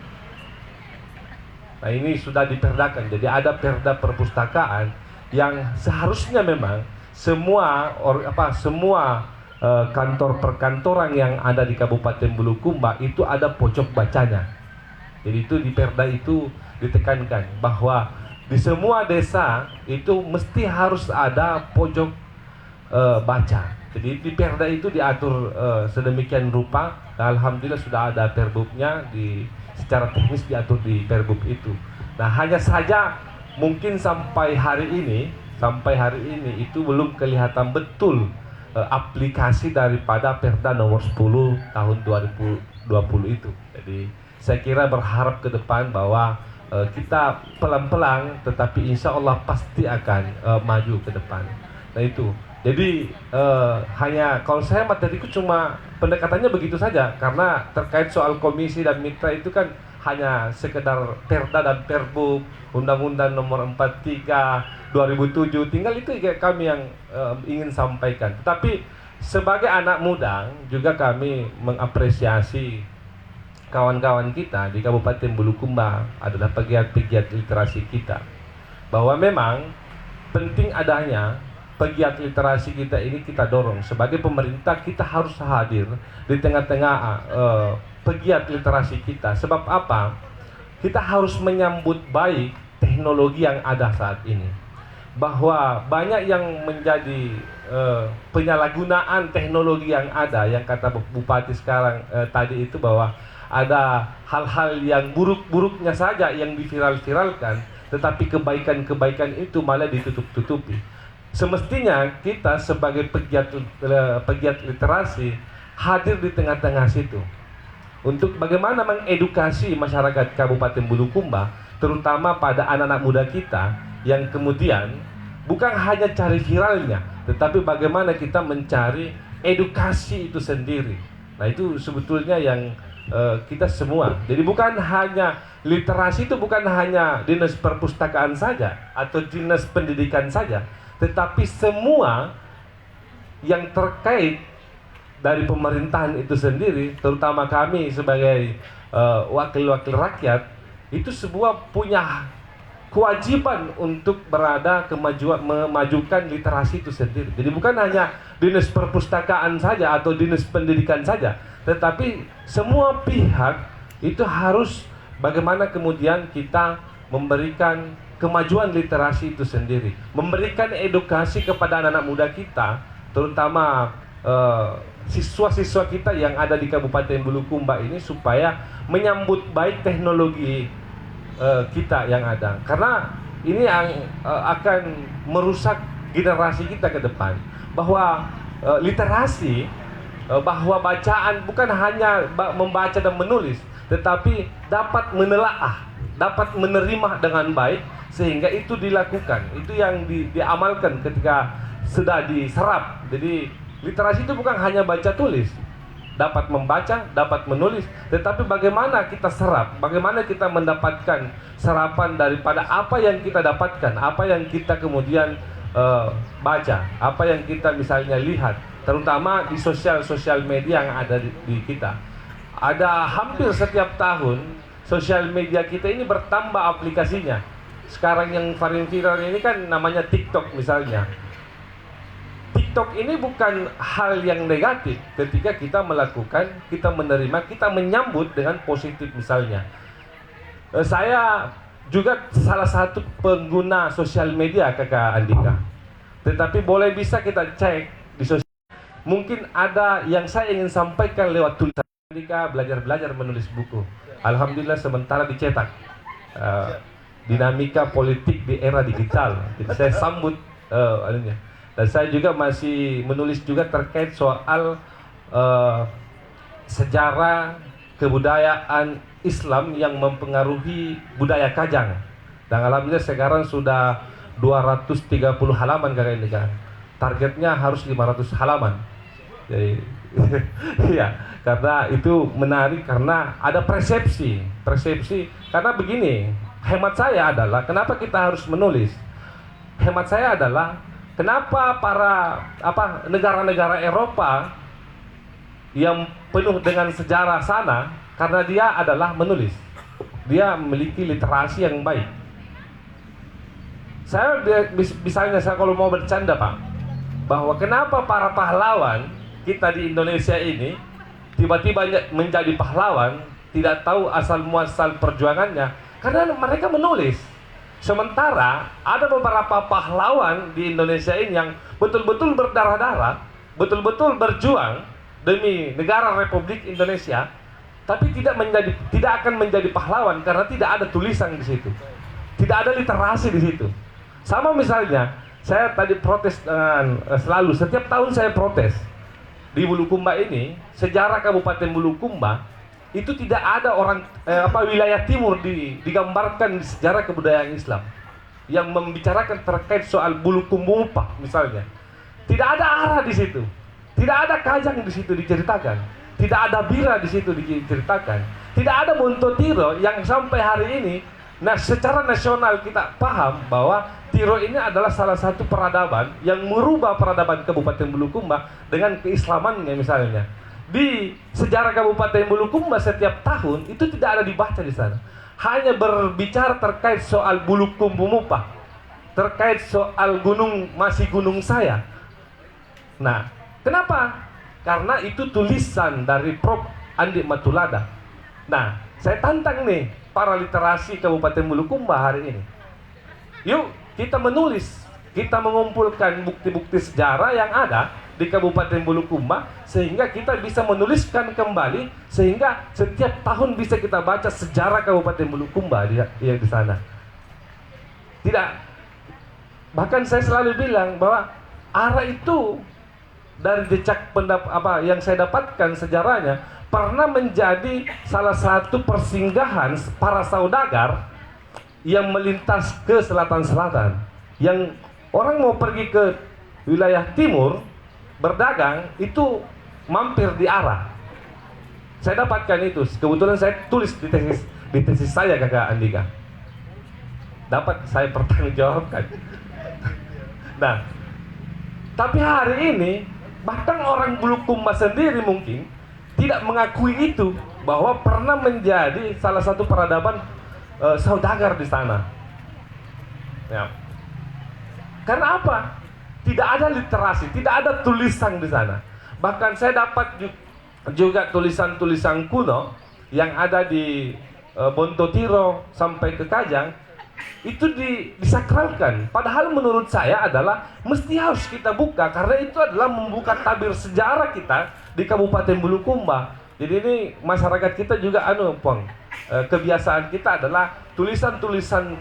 Nah, ini sudah diperdakan. Jadi ada Perda perpustakaan yang seharusnya memang semua kantor perkantoran yang ada di Kabupaten Bulukumba itu ada pojok bacanya. Jadi itu di Perda itu ditekankan bahwa di semua desa itu mesti harus ada pojok baca. Jadi di Perda itu diatur sedemikian rupa. Alhamdulillah sudah ada perbubnya, secara teknis diatur di perbub itu. Nah, hanya saja mungkin sampai hari ini itu belum kelihatan betul aplikasi daripada Perda nomor 10 tahun 2020 itu. Jadi saya kira berharap ke depan bahwa kita pelan-pelan tetapi insya Allah pasti akan maju ke depan. Nah itu. Jadi hanya kalau saya materiku cuma pendekatannya begitu saja, karena terkait soal komisi dan mitra itu kan hanya sekedar perda dan perbuk, Undang-Undang Nomor 43 2007, tinggal itu kami yang ingin sampaikan. Tetapi sebagai anak muda juga kami mengapresiasi kawan-kawan kita di Kabupaten Bulukumba adalah pegiat-pegiat literasi kita, bahwa memang penting adanya pegiat literasi kita ini. Kita dorong sebagai pemerintah, kita harus hadir di tengah-tengah pegiat literasi kita. Sebab apa? Kita harus menyambut baik teknologi yang ada saat ini, bahwa banyak yang menjadi penyalahgunaan teknologi yang ada, yang kata Bupati sekarang tadi itu, bahwa ada hal-hal yang buruk-buruknya saja yang diviral-viralkan, tetapi kebaikan-kebaikan itu malah ditutup-tutupi. Semestinya kita sebagai pegiat literasi hadir di tengah-tengah situ untuk bagaimana mengedukasi masyarakat Kabupaten Bulukumba, terutama pada anak-anak muda kita yang kemudian bukan hanya cari viralnya, tetapi bagaimana kita mencari edukasi itu sendiri. Nah itu sebetulnya yang kita semua. Jadi bukan hanya literasi itu bukan hanya dinas perpustakaan saja atau dinas pendidikan saja, tetapi semua yang terkait dari pemerintahan itu sendiri, terutama kami sebagai wakil-wakil rakyat, itu semua punya kewajiban untuk berada memajukan literasi itu sendiri. Jadi bukan hanya dinas perpustakaan saja atau dinas pendidikan saja, tetapi semua pihak itu harus bagaimana kemudian kita memberikan kemajuan literasi itu sendiri, memberikan edukasi kepada anak-anak muda kita, terutama siswa-siswa kita yang ada di Kabupaten Bulukumba ini, supaya menyambut baik teknologi kita yang ada, karena ini yang akan merusak generasi kita ke depan. Bahwa literasi, bahwa bacaan bukan hanya membaca dan menulis, tetapi dapat menelaah, dapat menerima dengan baik, sehingga itu dilakukan, itu yang diamalkan ketika sudah diserap. Jadi literasi itu bukan hanya baca tulis, dapat membaca, dapat menulis, tetapi bagaimana kita serap, bagaimana kita mendapatkan serapan daripada apa yang kita dapatkan, apa yang kita kemudian baca, apa yang kita misalnya lihat, terutama di sosial media yang ada di kita. Ada hampir setiap tahun sosial media kita ini bertambah aplikasinya. Sekarang yang paling viral ini kan namanya TikTok misalnya. TikTok ini bukan hal yang negatif ketika kita melakukan, kita menerima, kita menyambut dengan positif misalnya. Saya juga salah satu pengguna sosial media, Kakak Andika. Tetapi boleh bisa kita cek di sosial. Mungkin ada yang saya ingin sampaikan lewat tulisan. Andika belajar menulis buku. Alhamdulillah sementara dicetak. Dinamika politik di era digital. Jadi saya sambut anunya. Dan saya juga masih menulis juga terkait soal sejarah kebudayaan Islam yang mempengaruhi budaya Kajang. Dan alhamdulillah sekarang sudah 230 halaman Kakak Indika. Targetnya harus 500 halaman. Jadi ya, karena itu menarik, karena ada persepsi. Karena begini, hemat saya adalah kenapa kita harus menulis? Hemat saya adalah kenapa para negara-negara Eropa yang penuh dengan sejarah sana, karena dia adalah menulis. Dia memiliki literasi yang baik. Saya misalnya kalau mau bercanda Pak, bahwa kenapa para pahlawan kita di Indonesia ini tiba-tiba menjadi pahlawan, tidak tahu asal muasal perjuangannya, karena mereka menulis. Sementara ada beberapa pahlawan di Indonesia ini yang betul-betul berdarah-darah, betul-betul berjuang demi negara Republik Indonesia, tapi tidak akan menjadi pahlawan karena tidak ada tulisan di situ, tidak ada literasi di situ. Sama misalnya, saya tadi protes dengan selalu setiap tahun saya protes di Bulukumba ini, sejarah Kabupaten Bulukumba itu tidak ada orang wilayah timur digambarkan di sejarah kebudayaan Islam yang membicarakan terkait soal Bulukumba Mupah misalnya. Tidak ada arah di situ, tidak ada Kajang di situ diceritakan, tidak ada Bira di situ diceritakan, tidak ada Montotiro yang sampai hari ini. Nah, secara nasional kita paham bahwa Tiro ini adalah salah satu peradaban yang merubah peradaban Kabupaten Bulukumba dengan keislamannya misalnya. Di sejarah Kabupaten Bulukumba setiap tahun itu tidak ada dibaca di sana. Hanya berbicara terkait soal Bulukumba Mupah, terkait soal Gunung Saya. Nah, kenapa? Karena itu tulisan dari Prof. Andi Matulada. Nah, saya tantang nih para literasi Kabupaten Bulukumba hari ini. Yuk kita menulis, kita mengumpulkan bukti-bukti sejarah yang ada di Kabupaten Bulukumba sehingga kita bisa menuliskan kembali, sehingga setiap tahun bisa kita baca sejarah Kabupaten Bulukumba yang di sana. Tidak, bahkan saya selalu bilang bahwa arah itu dari jejak yang saya dapatkan sejarahnya pernah menjadi salah satu persinggahan para saudagar yang melintas ke selatan-selatan. Yang orang mau pergi ke wilayah timur berdagang itu mampir di arah. Saya dapatkan itu. Kebetulan saya tulis di tesis saya, Kakak Andika. Dapat saya pertanggungjawabkan. Nah, tapi hari ini bahkan orang Bulukumba sendiri mungkin tidak mengakui itu, bahwa pernah menjadi salah satu peradaban saudagar di sana. Ya. Karena apa? Tidak ada literasi, tidak ada tulisan di sana. Bahkan saya dapat juga tulisan-tulisan kuno yang ada di Montotiro sampai ke Kajang, itu disakralkan. Padahal menurut saya adalah mesti harus kita buka, karena itu adalah membuka tabir sejarah kita di Kabupaten Bulukumba. Jadi ini masyarakat kita juga kebiasaan kita adalah tulisan-tulisan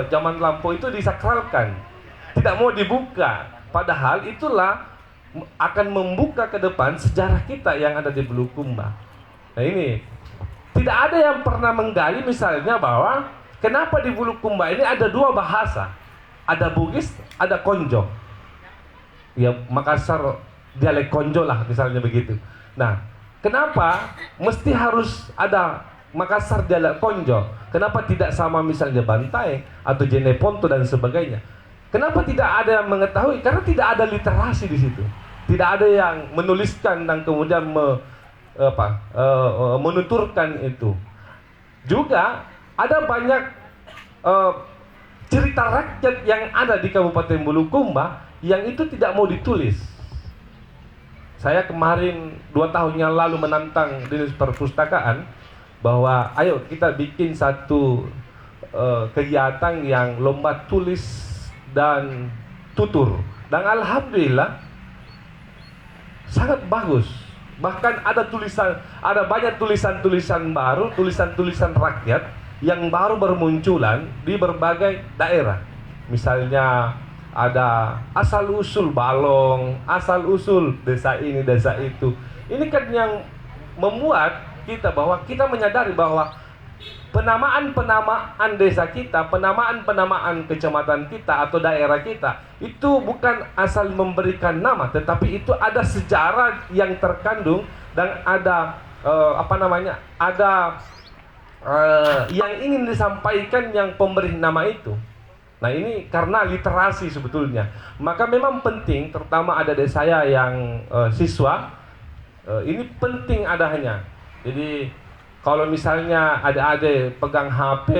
zaman lampau itu disakralkan, tidak mau dibuka. Padahal itulah akan membuka ke depan sejarah kita yang ada di Bulukumba. Nah ini tidak ada yang pernah menggali misalnya bahwa kenapa di Bulukumba ini ada dua bahasa, ada Bugis, ada Konjo. Ya Makassar dialek Konjo lah misalnya begitu. Nah, kenapa mesti harus ada Makassar dialek Konjo? Kenapa tidak sama misalnya Bantai atau Jeneponto dan sebagainya? Kenapa tidak ada yang mengetahui? Karena tidak ada literasi di situ. Tidak ada yang menuliskan dan kemudian menuturkan itu. Juga ada banyak cerita rakyat yang ada di Kabupaten Bulukumba yang itu tidak mau ditulis. Saya kemarin 2 tahun yang lalu menantang Dinas Perpustakaan bahwa ayo kita bikin satu kegiatan yang lomba tulis dan tutur, dan alhamdulillah sangat bagus. Bahkan ada banyak tulisan-tulisan baru, tulisan-tulisan rakyat yang baru bermunculan di berbagai daerah. Misalnya ada asal-usul Balong, asal-usul desa ini, desa itu. Ini kan yang membuat kita bahwa kita menyadari bahwa penamaan-penamaan desa kita, penamaan-penamaan kecamatan kita atau daerah kita itu bukan asal memberikan nama, tetapi itu ada sejarah yang terkandung dan ada yang ingin disampaikan yang pemberi nama itu. Nah ini karena literasi sebetulnya. Maka memang penting, terutama adik-adik saya yang siswa, ini penting adanya. Jadi kalau misalnya adik-adik pegang HP,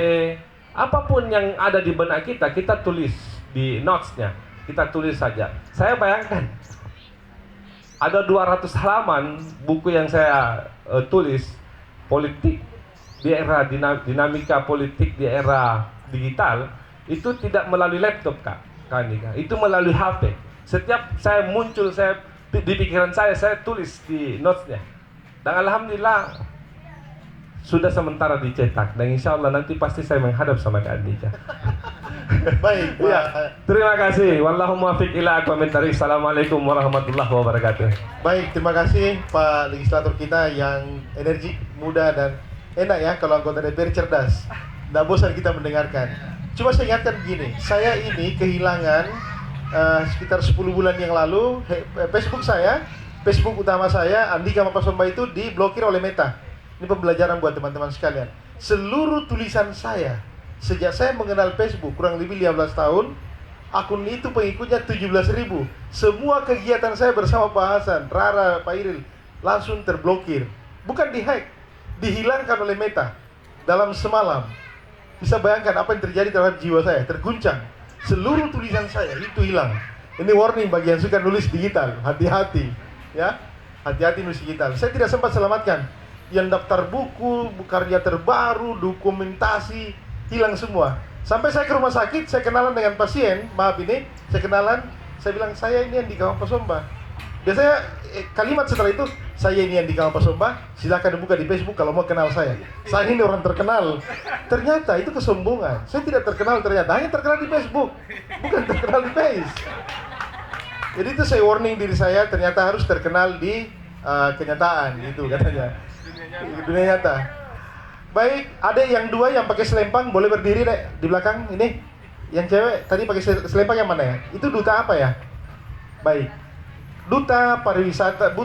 apapun yang ada di benak kita, kita tulis di notes-nya. Kita tulis saja. Saya bayangkan, ada 200 halaman buku yang saya tulis, politik di era dinamika politik di era digital, itu tidak melalui laptop, Kak Andika. Itu melalui HP. Setiap saya muncul, di pikiran saya tulis di notes-nya. Dan alhamdulillah, sudah sementara dicetak, dan insya Allah nanti pasti saya menghadap sama Kak Andika. Baik, Iya, Pak. terima kasih. Wallahu muwaffiq ila aqwamit thariq. Assalamualaikum warahmatullahi wabarakatuh. Baik, terima kasih Pak Legislator kita yang energik, muda, dan enak ya kalau anggota DPR cerdas. Nggak bosan kita mendengarkan. Cuma saya ingatkan begini, saya ini kehilangan sekitar 10 bulan yang lalu Facebook utama saya, Andika Mapasomba itu diblokir oleh Meta. Ini pembelajaran buat teman-teman sekalian. Seluruh tulisan saya, sejak saya mengenal Facebook kurang lebih 15 tahun, akun itu pengikutnya 17.000. Semua kegiatan saya bersama Pak Hasan, Rara, Pak Iril langsung terblokir. Bukan dihack, dihilangkan oleh Meta dalam semalam. Bisa bayangkan apa yang terjadi terhadap jiwa saya, terguncang. Seluruh tulisan saya itu hilang. Ini warning bagi yang suka nulis digital, hati-hati ya. Hati-hati nulis digital. Saya tidak sempat selamatkan. Yang daftar buku, karya terbaru, dokumentasi hilang semua. Sampai saya ke rumah sakit, saya kenalan dengan pasien, maaf ini, saya kenalan, saya bilang, saya ini Andika Mapasomba. Biasanya kalimat setelah itu, saya ini Andika Mapasomba, silakan dibuka di Facebook kalau mau kenal saya. Saya ini orang terkenal. Ternyata itu kesombongan. Saya tidak terkenal ternyata, hanya terkenal di Facebook, bukan terkenal di Face. Jadi itu saya warning diri saya, ternyata harus terkenal di kenyataan, gitu katanya. Dunia nyata. Baik, ada yang dua yang pakai selempang, boleh berdiri deh di belakang ini. Yang cewek tadi pakai selempang yang mana ya? Itu duta apa ya? Baik. Duta pariwisata,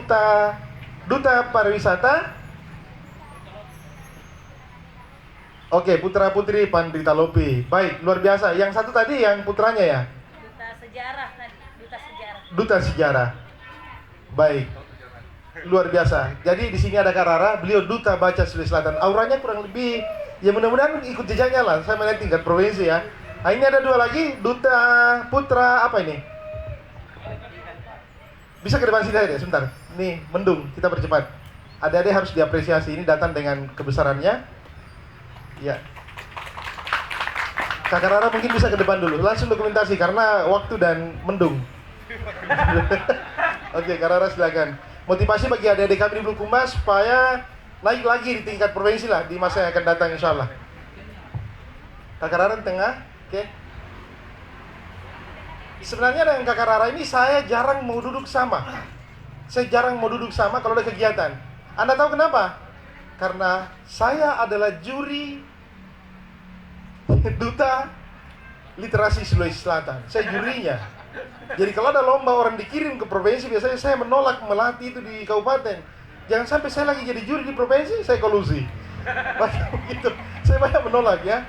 duta pariwisata. Oke, putra putri Pandrita Lopi. Baik, luar biasa. Yang satu tadi yang putranya ya? Duta sejarah tadi, duta sejarah. Duta sejarah. Baik. Luar biasa. Jadi di sini ada Kak Rara, beliau duta baca Sulawesi Selatan. Auranya kurang lebih, ya mudah-mudahan ikut jejaknya lah. Saya melihat tingkat provinsi ya. Nah, ini ada dua lagi, duta putra apa ini? Bisa ke depan sini aja deh, sebentar. Nih, mendung, kita percepat. Adik-adik harus diapresiasi, ini datang dengan kebesarannya. Ya. Kakak Rara mungkin bisa ke depan dulu, langsung dokumentasi karena waktu dan mendung. Oke, Kak Rara silakan. Motivasi bagi adik-adik kami di Bulukumba supaya naik lagi di tingkat provinsi lah di masa yang akan datang insya Allah. Kakak Rara di tengah, oke. Sebenarnya dengan Kakak Rara ini saya jarang mau duduk sama. Saya jarang mau duduk sama kalau ada kegiatan. Anda tahu kenapa? Karena saya adalah juri duta literasi Sulawesi Selatan. Saya jurinya. Jadi kalau ada lomba orang dikirim ke provinsi, biasanya saya menolak melatih itu di kabupaten. Jangan sampai saya lagi jadi juri di provinsi, saya kolusi. Begitu. Saya banyak menolak ya.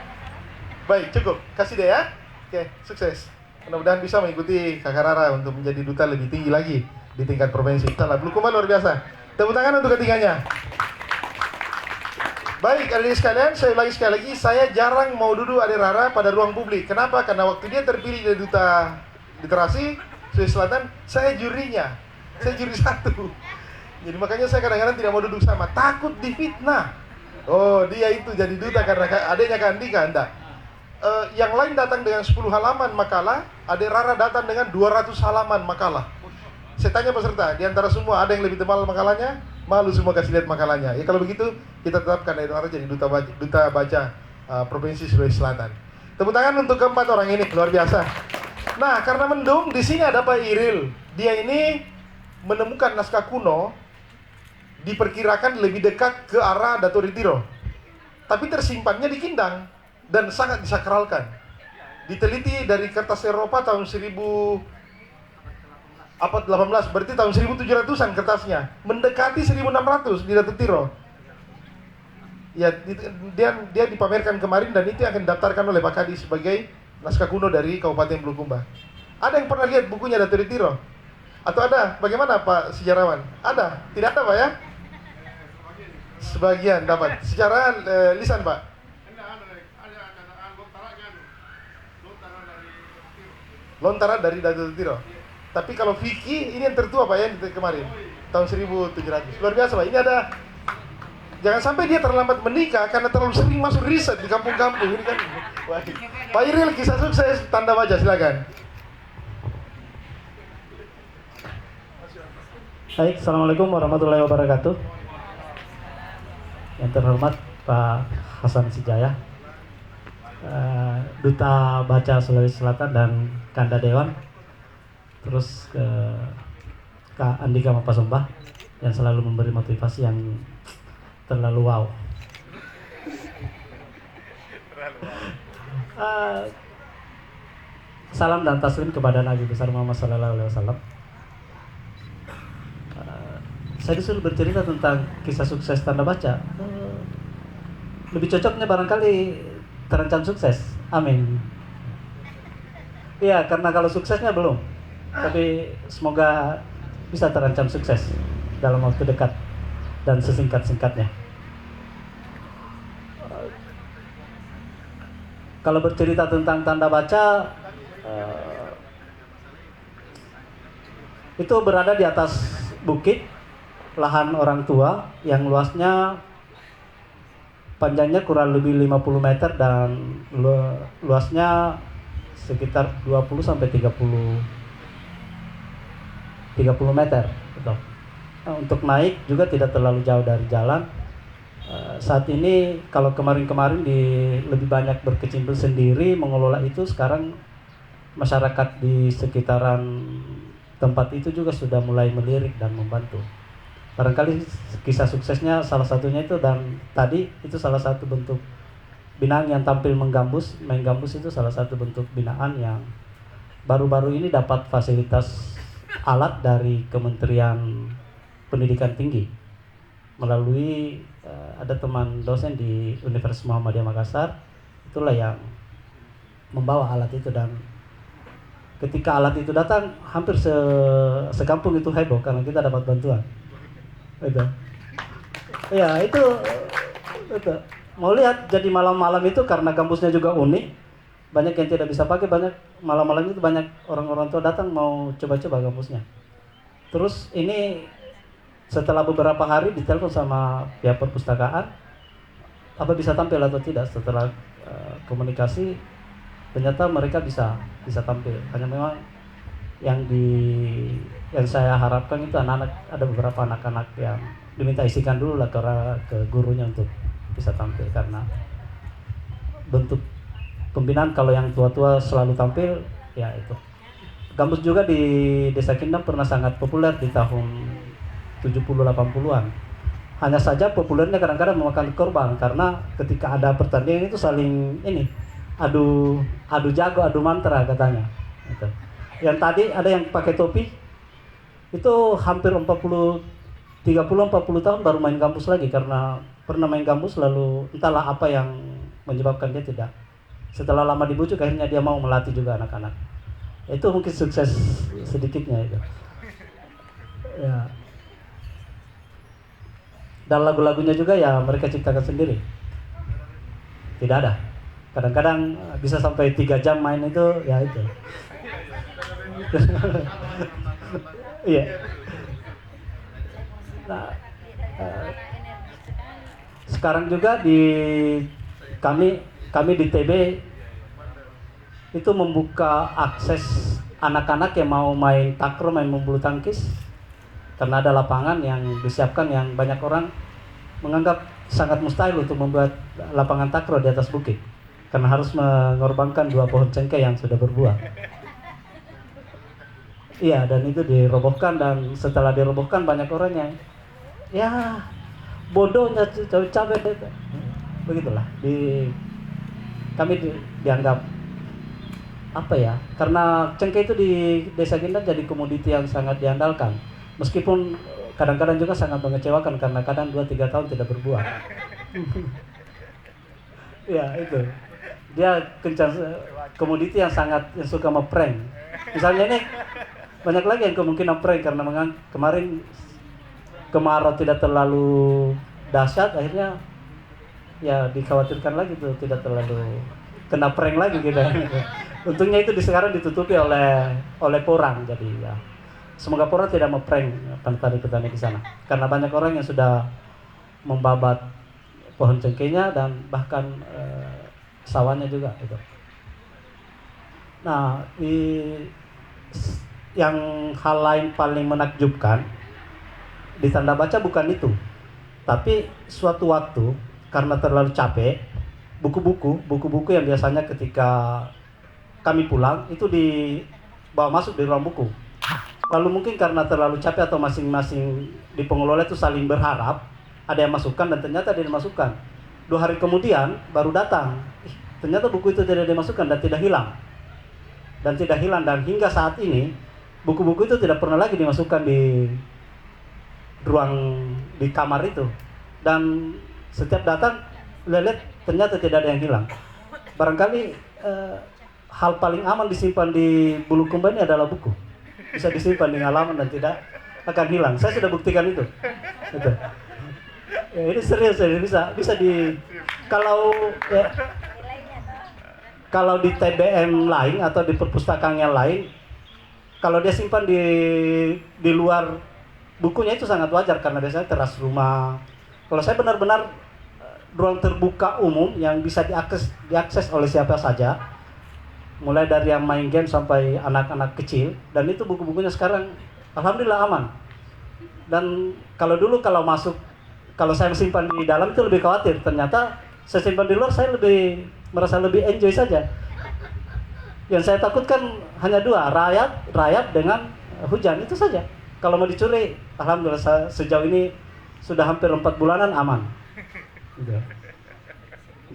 Baik, cukup. Kasih deh ya. Oke, sukses. Mudah-mudahan bisa mengikuti Kakak Rara untuk menjadi duta lebih tinggi lagi di tingkat provinsi. Salah, Bulukumba luar biasa. Tepuk tangan untuk ketiganya. Baik, adik sekalian, saya ulangi sekali lagi, saya jarang mau duduk adik Rara pada ruang publik. Kenapa? Karena waktu dia terpilih jadi duta literasi Sulawesi Selatan, saya jurinya. Saya juri satu. Jadi makanya saya kadang-kadang tidak mau duduk sama, takut difitnah. Oh, dia itu jadi duta karena adiknya Kak Andika, enggak. Yang lain datang dengan 10 halaman makalah, adik Rara datang dengan 200 halaman makalah. Saya tanya peserta, di antara semua ada yang lebih tebal makalahnya? Malu semua kasih lihat makalahnya. Ya kalau begitu, kita tetapkan adik Rara jadi duta baca Provinsi Sulawesi Selatan. Tepuk tangan untuk keempat orang ini, luar biasa. Nah, karena mendung, di sini ada Pak Iril. Dia ini menemukan naskah kuno, diperkirakan lebih dekat ke arah Dato' Ritiro. Tapi tersimpannya di Kindang dan sangat disakralkan. Diteliti dari kertas Eropa tahun 18, berarti tahun 1700-an kertasnya. Mendekati 1600 di Dato' Tiro. Ya, dia dipamerkan kemarin dan itu akan didaftarkan oleh Pak Kadi sebagai naskah kuno dari Kabupaten Bulukumba. Ada yang pernah lihat bukunya Dato' Ritiro? Atau ada? Bagaimana Pak sejarawan? Ada? Tidak ada Pak ya? Sebagian dapat. Secara lisan Pak? Lontara dari Dato' Ritiro. Tapi kalau Vicky, ini yang tertua Pak ya kemarin. Tahun 1700. Luar biasa Pak. Ini ada. Jangan sampai dia terlambat menikah karena terlalu sering masuk riset di kampung-kampung. Ini kan. Wah. Pak Iril, kisah sukses, tanda baca, silakan. Baik, Assalamualaikum warahmatullahi wabarakatuh. Yang terhormat Pak Hasan Sijaya, Duta Baca Sulawesi Selatan dan Kanda Dewan, terus ke Kak Andika Mapasomba yang selalu memberi motivasi yang terlalu wow. Salam dan taslim kepada Nabi besar Muhammad Sallallahu Alaihi Wasallam. Saya disuruh bercerita tentang kisah sukses Tanda Baca. Lebih cocoknya barangkali terancam sukses. Amin. Iya, karena kalau suksesnya belum, tapi semoga bisa terancam sukses dalam waktu dekat dan sesingkat-singkatnya. Kalau bercerita tentang Tanda Baca, itu berada di atas bukit, lahan orang tua yang luasnya, panjangnya kurang lebih 50 meter dan luasnya sekitar 20 sampai 30 meter. Betul. Nah, untuk naik juga tidak terlalu jauh dari jalan. Saat ini kalau kemarin-kemarin lebih banyak berkecimpung sendiri mengelola itu, sekarang masyarakat di sekitaran tempat itu juga sudah mulai melirik dan membantu. Barangkali kisah suksesnya salah satunya itu, dan tadi itu salah satu bentuk binaan yang tampil menggambus. Main gambus itu salah satu bentuk binaan yang baru-baru ini dapat fasilitas alat dari Kementerian Pendidikan Tinggi melalui ada teman dosen di Universitas Muhammadiyah Makassar, itulah yang membawa alat itu. Dan ketika alat itu datang, hampir sekampung itu heboh karena kita dapat bantuan. Itu. Ya, itu. Mau lihat, jadi malam-malam itu karena kampusnya juga unik, banyak yang tidak bisa pakai, banyak malam-malam itu banyak orang-orang tua datang mau coba-coba kampusnya. Terus ini setelah beberapa hari ditelepon sama pihak perpustakaan, apa bisa tampil atau tidak. Setelah komunikasi, ternyata mereka bisa tampil. Hanya memang yang saya harapkan itu anak-anak, ada beberapa anak-anak yang diminta isikan dulu lah ke gurunya untuk bisa tampil, karena bentuk pembinaan kalau yang tua-tua selalu tampil, ya itu. Gambus juga di Desa Kindam pernah sangat populer di tahun 70-80-an. Hanya saja populernya kadang-kadang memakan korban, karena ketika ada pertandingan itu saling adu jago, adu mantra katanya. Gitu. Yang tadi ada yang pakai topi, itu hampir 30-40 tahun baru main gambus lagi, karena pernah main gambus lalu entahlah apa yang menyebabkan dia tidak. Setelah lama dibujuk akhirnya dia mau melatih juga anak-anak. Itu mungkin sukses sedikitnya itu. Ya. Dan lagu-lagunya juga ya mereka ciptakan sendiri. Tidak ada. Kadang-kadang bisa sampai 3 jam main itu, ya itu. Iya. Nah, sekarang juga kami di TB itu membuka akses anak-anak yang mau main takraw, main bulu tangkis, karena ada lapangan yang disiapkan yang banyak orang menganggap sangat mustahil untuk membuat lapangan takraw di atas bukit, karena harus mengorbankan 2 pohon cengkeh yang sudah berbuah. Iya, dan itu dirobohkan, dan setelah dirobohkan banyak orang yang ya bodohnya capek begitulah. Kami dianggap apa ya, karena cengkeh itu di Desa Kindam jadi komoditi yang sangat diandalkan, meskipun kadang-kadang juga sangat mengecewakan karena kadang 2-3 tahun tidak berbuah. Ya itu, dia kencang, komoditi yang suka meprank. Misalnya ini banyak lagi yang kemungkinan prank, karena kemarin kemarau tidak terlalu dahsyat, akhirnya ya dikhawatirkan lagi tuh tidak terlalu kena prank lagi gitu. Untungnya itu sekarang ditutupi oleh porang, jadi ya semoga porang tidak meprank petani-petani di sana, karena banyak orang yang sudah membabat pohon cengkehnya dan bahkan sawahnya juga itu. Nah, yang hal lain paling menakjubkan di Tanda Baca bukan itu, tapi suatu waktu karena terlalu capek buku-buku yang biasanya ketika kami pulang itu dibawa masuk di ruang buku. Lalu mungkin karena terlalu capek atau masing-masing di pengelola itu saling berharap ada yang masukkan dan ternyata tidak dimasukkan. 2 hari kemudian baru datang, ternyata buku itu tidak dimasukkan dan tidak hilang. Dan hingga saat ini buku-buku itu tidak pernah lagi dimasukkan di ruang di kamar itu. Dan setiap datang lihat ternyata tidak ada yang hilang. Barangkali hal paling aman disimpan di Bulukumba ini adalah buku. Bisa disimpan di halaman dan tidak akan hilang. Saya sudah buktikan itu. Gitu. Ya, ini serius, bisa di kalau di TBM lain atau di perpustakaan yang lain, kalau dia simpan di luar bukunya itu sangat wajar karena biasanya teras rumah. Kalau saya benar-benar ruang terbuka umum yang bisa diakses oleh siapa saja, mulai dari yang main game sampai anak-anak kecil, dan itu buku-bukunya sekarang alhamdulillah aman. Dan kalau dulu kalau saya simpan di dalam itu lebih khawatir, ternyata saya simpan di luar saya merasa lebih enjoy saja. Yang saya takutkan hanya 2, rayap dengan hujan, itu saja. Kalau mau dicuri, alhamdulillah sejauh ini sudah hampir 4 bulanan aman. Gitu.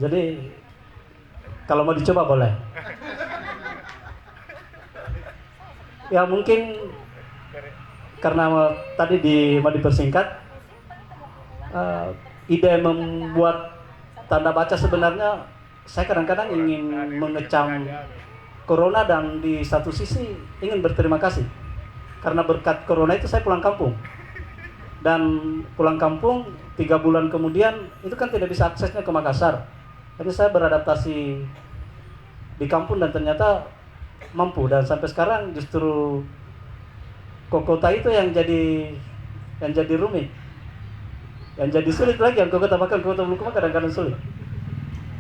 Jadi kalau mau dicoba boleh. Ya mungkin karena tadi mau dipersingkat, ide membuat tanda baca sebenarnya saya kadang-kadang ingin mengecam corona dan di satu sisi ingin berterima kasih. Karena berkat corona itu saya pulang kampung. Dan pulang kampung 3 bulan kemudian itu kan tidak bisa aksesnya ke Makassar. Jadi saya beradaptasi di kampung dan ternyata mampu, dan sampai sekarang justru Kokota itu yang jadi rumit. Yang jadi sulit lagi yang Kokota, bahkan Kokota Bulukumba kadang-kadang sulit.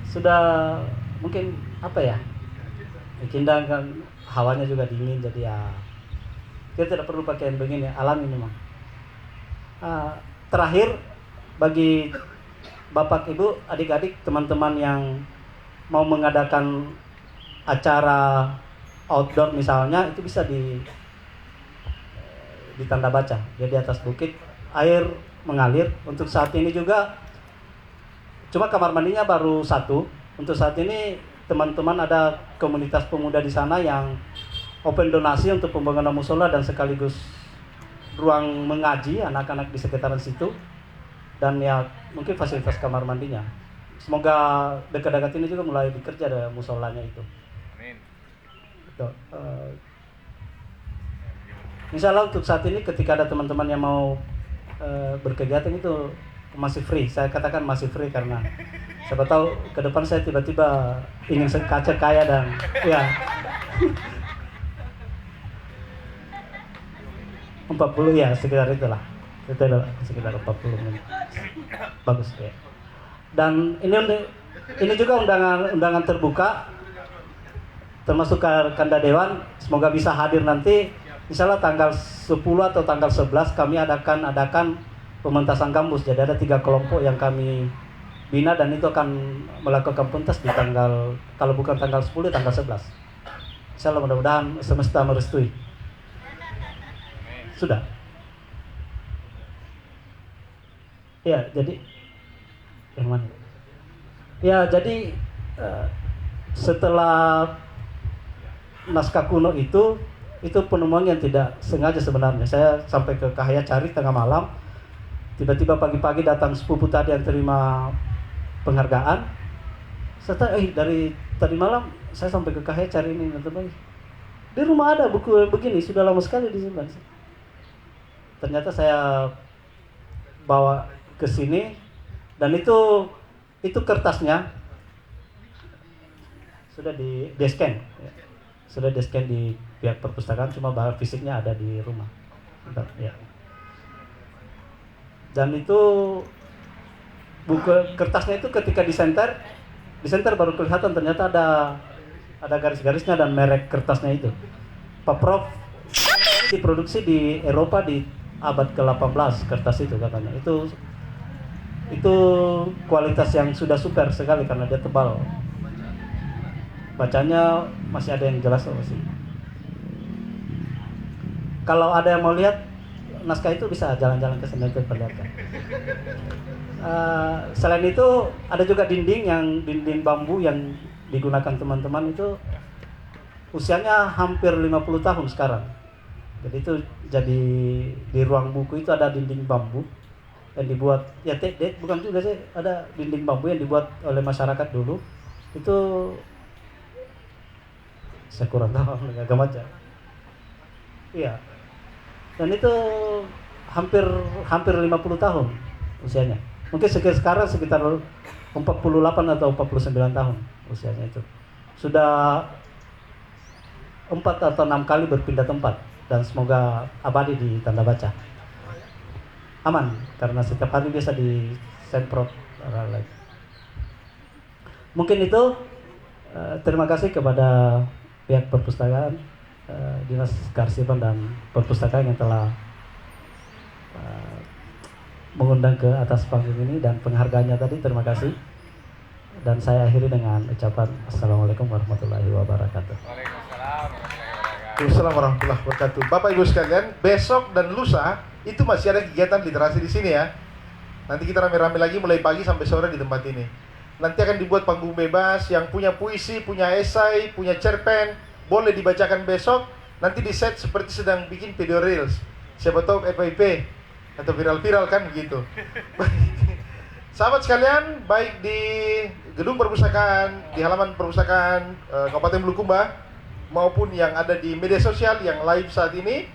Sudah mungkin mungkin kan hawanya juga dingin, jadi ya kita tidak perlu pakai yang begini, alami memang. Terakhir, bagi Bapak, Ibu, adik-adik, teman-teman yang mau mengadakan acara outdoor misalnya, itu bisa di tanda baca. Jadi di atas bukit air mengalir. Untuk saat ini juga cuma kamar mandinya baru 1. Untuk saat ini teman-teman ada komunitas pemuda di sana yang open donasi untuk pembangunan musola dan sekaligus ruang mengaji anak-anak di sekitaran situ, dan ya mungkin fasilitas kamar mandinya. Semoga dekat-dekat ini juga mulai bekerja ada musolanya itu. Amin. Insya Allah untuk saat ini ketika ada teman-teman yang mau berkegiatan itu masih free. Saya katakan masih free karena siapa tahu ke depan saya tiba-tiba ingin kaca kaya dan ya 40 ya sekitar itulah. Itu adalah sekitar 40 menit. Bagus ya. Dan ini juga undangan terbuka termasuk Kanda Dewan, semoga bisa hadir nanti. Insyaallah tanggal 10 atau tanggal 11 kami adakan pementasan kampus. Jadi ada 3 kelompok yang kami bina dan itu akan melakukan pentas di kalau bukan tanggal 10 tanggal 11. Insyaallah mudah-mudahan semesta merestui. Sudah. Ya, jadi yang mana? Ya, jadi setelah naskah kuno itu penemuan yang tidak sengaja sebenarnya. Saya sampai ke Kahaya cari tengah malam. Tiba-tiba pagi-pagi datang sepupu tadi yang terima penghargaan. Serta dari tadi malam saya sampai ke Kahaya cari ini. Di rumah ada buku begini, sudah lama sekali disimpan. Ternyata saya bawa ke sini dan itu kertasnya sudah di scan. Sudah di scan di pihak perpustakaan, cuma barang fisiknya ada di rumah. Ya. Dan itu buku kertasnya itu ketika di center baru kelihatan ternyata ada garis-garisnya dan merek kertasnya itu. Pak Prof diproduksi di Eropa di abad ke-18 kertas itu katanya. Itu itu kualitas yang sudah super sekali karena dia tebal. Bacanya masih ada yang jelas masih. Kalau ada yang mau lihat naskah itu bisa jalan-jalan ke sana itu perlihatkan. Selain itu ada juga dinding bambu yang digunakan teman-teman itu usianya hampir 50 tahun sekarang. Jadi itu jadi di ruang buku itu ada dinding bambu yang dibuat ya bukan juga sih, ada dinding bambu yang dibuat oleh masyarakat dulu. Itu saya kurang tahu agak baca. Iya. Dan itu hampir 50 tahun usianya. Mungkin sekarang sekitar 48 atau 49 tahun usianya itu. Sudah 4 atau 6 kali berpindah tempat dan semoga abadi di tanda baca. Aman karena setiap hari biasa disemprot lagi. Mungkin itu terima kasih kepada pihak perpustakaan, Dinas Kearsipan dan Perpustakaan yang telah mengundang ke atas panggung ini dan penghargaannya tadi, terima kasih. Dan saya akhiri dengan ucapan Assalamualaikum warahmatullahi wabarakatuh. Waalaikumsalam warahmatullahi wabarakatuh. Bapak Ibu sekalian, besok dan lusa itu masih ada kegiatan literasi di sini ya. Nanti kita rame-rame lagi mulai pagi sampai sore di tempat ini. Nanti akan dibuat panggung bebas, yang punya puisi, punya esai, punya cerpen, boleh dibacakan besok. Nanti di set seperti sedang bikin video reels. Siapa tahu FYP atau viral-viral kan begitu. Sahabat sekalian, baik di gedung perpustakaan, di halaman perpustakaan Kabupaten Bulukumba maupun yang ada di media sosial yang live saat ini,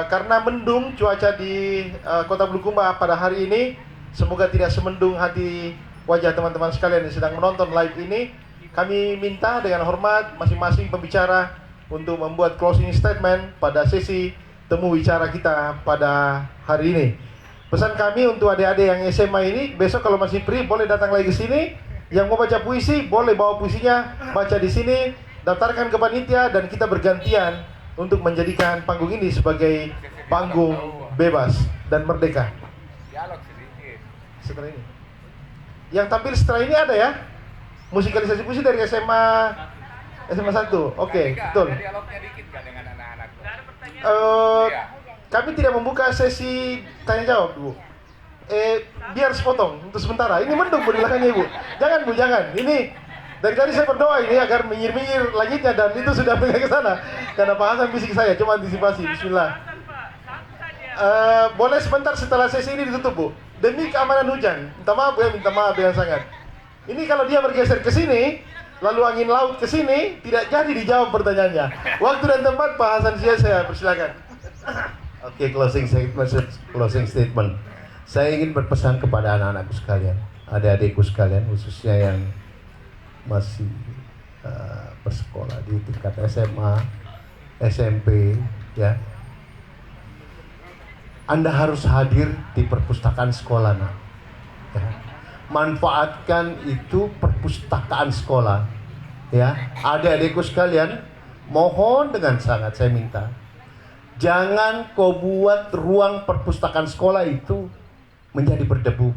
karena mendung cuaca di Kota Bulukumba pada hari ini, semoga tidak semendung hati wajah teman-teman sekalian yang sedang menonton live ini. Kami minta dengan hormat masing-masing pembicara untuk membuat closing statement pada sesi temu bicara kita pada hari ini. Pesan kami untuk adik-adik yang SMA ini, besok kalau masih free boleh datang lagi ke sini. Yang mau baca puisi boleh bawa puisinya, baca di sini, daftarkan ke panitia dan kita bergantian untuk menjadikan panggung ini sebagai panggung bebas dan merdeka. Setelah ini, yang tampil setelah ini ada ya, musikalisasi puisi dari SMA 1. Oke, betul. Kami tidak membuka sesi tanya jawab, Bu. Biar sepotong untuk sementara. Ini mendung Bu di belakangnya, Bu. Jangan, Bu, jangan. Ini dari tadi saya berdoa ini agar menyir-menyir langitnya dan itu sudah pergi ke sana. Karena Pak Hasan bisik saya, cuma antisipasi. Bismillah. Boleh sebentar setelah sesi ini ditutup, Bu. Demi keamanan hujan. Minta maaf ya, minta maaf dengan sangat. Ini kalau dia bergeser ke sini, lalu angin laut ke sini, tidak jadi dijawab pertanyaannya. Waktu dan tempat Pak Hasan saya persilakan. Oke, closing statement. Saya ingin berpesan kepada anak-anakku sekalian, adik-adikku sekalian, khususnya yang masih bersekolah di tingkat SMA, SMP, ya. Anda harus hadir di perpustakaan sekolah, nak. Ya. Manfaatkan itu perpustakaan sekolah, ya. Adik-adikku sekalian, mohon dengan sangat saya minta, jangan kau buat ruang perpustakaan sekolah itu menjadi berdebu.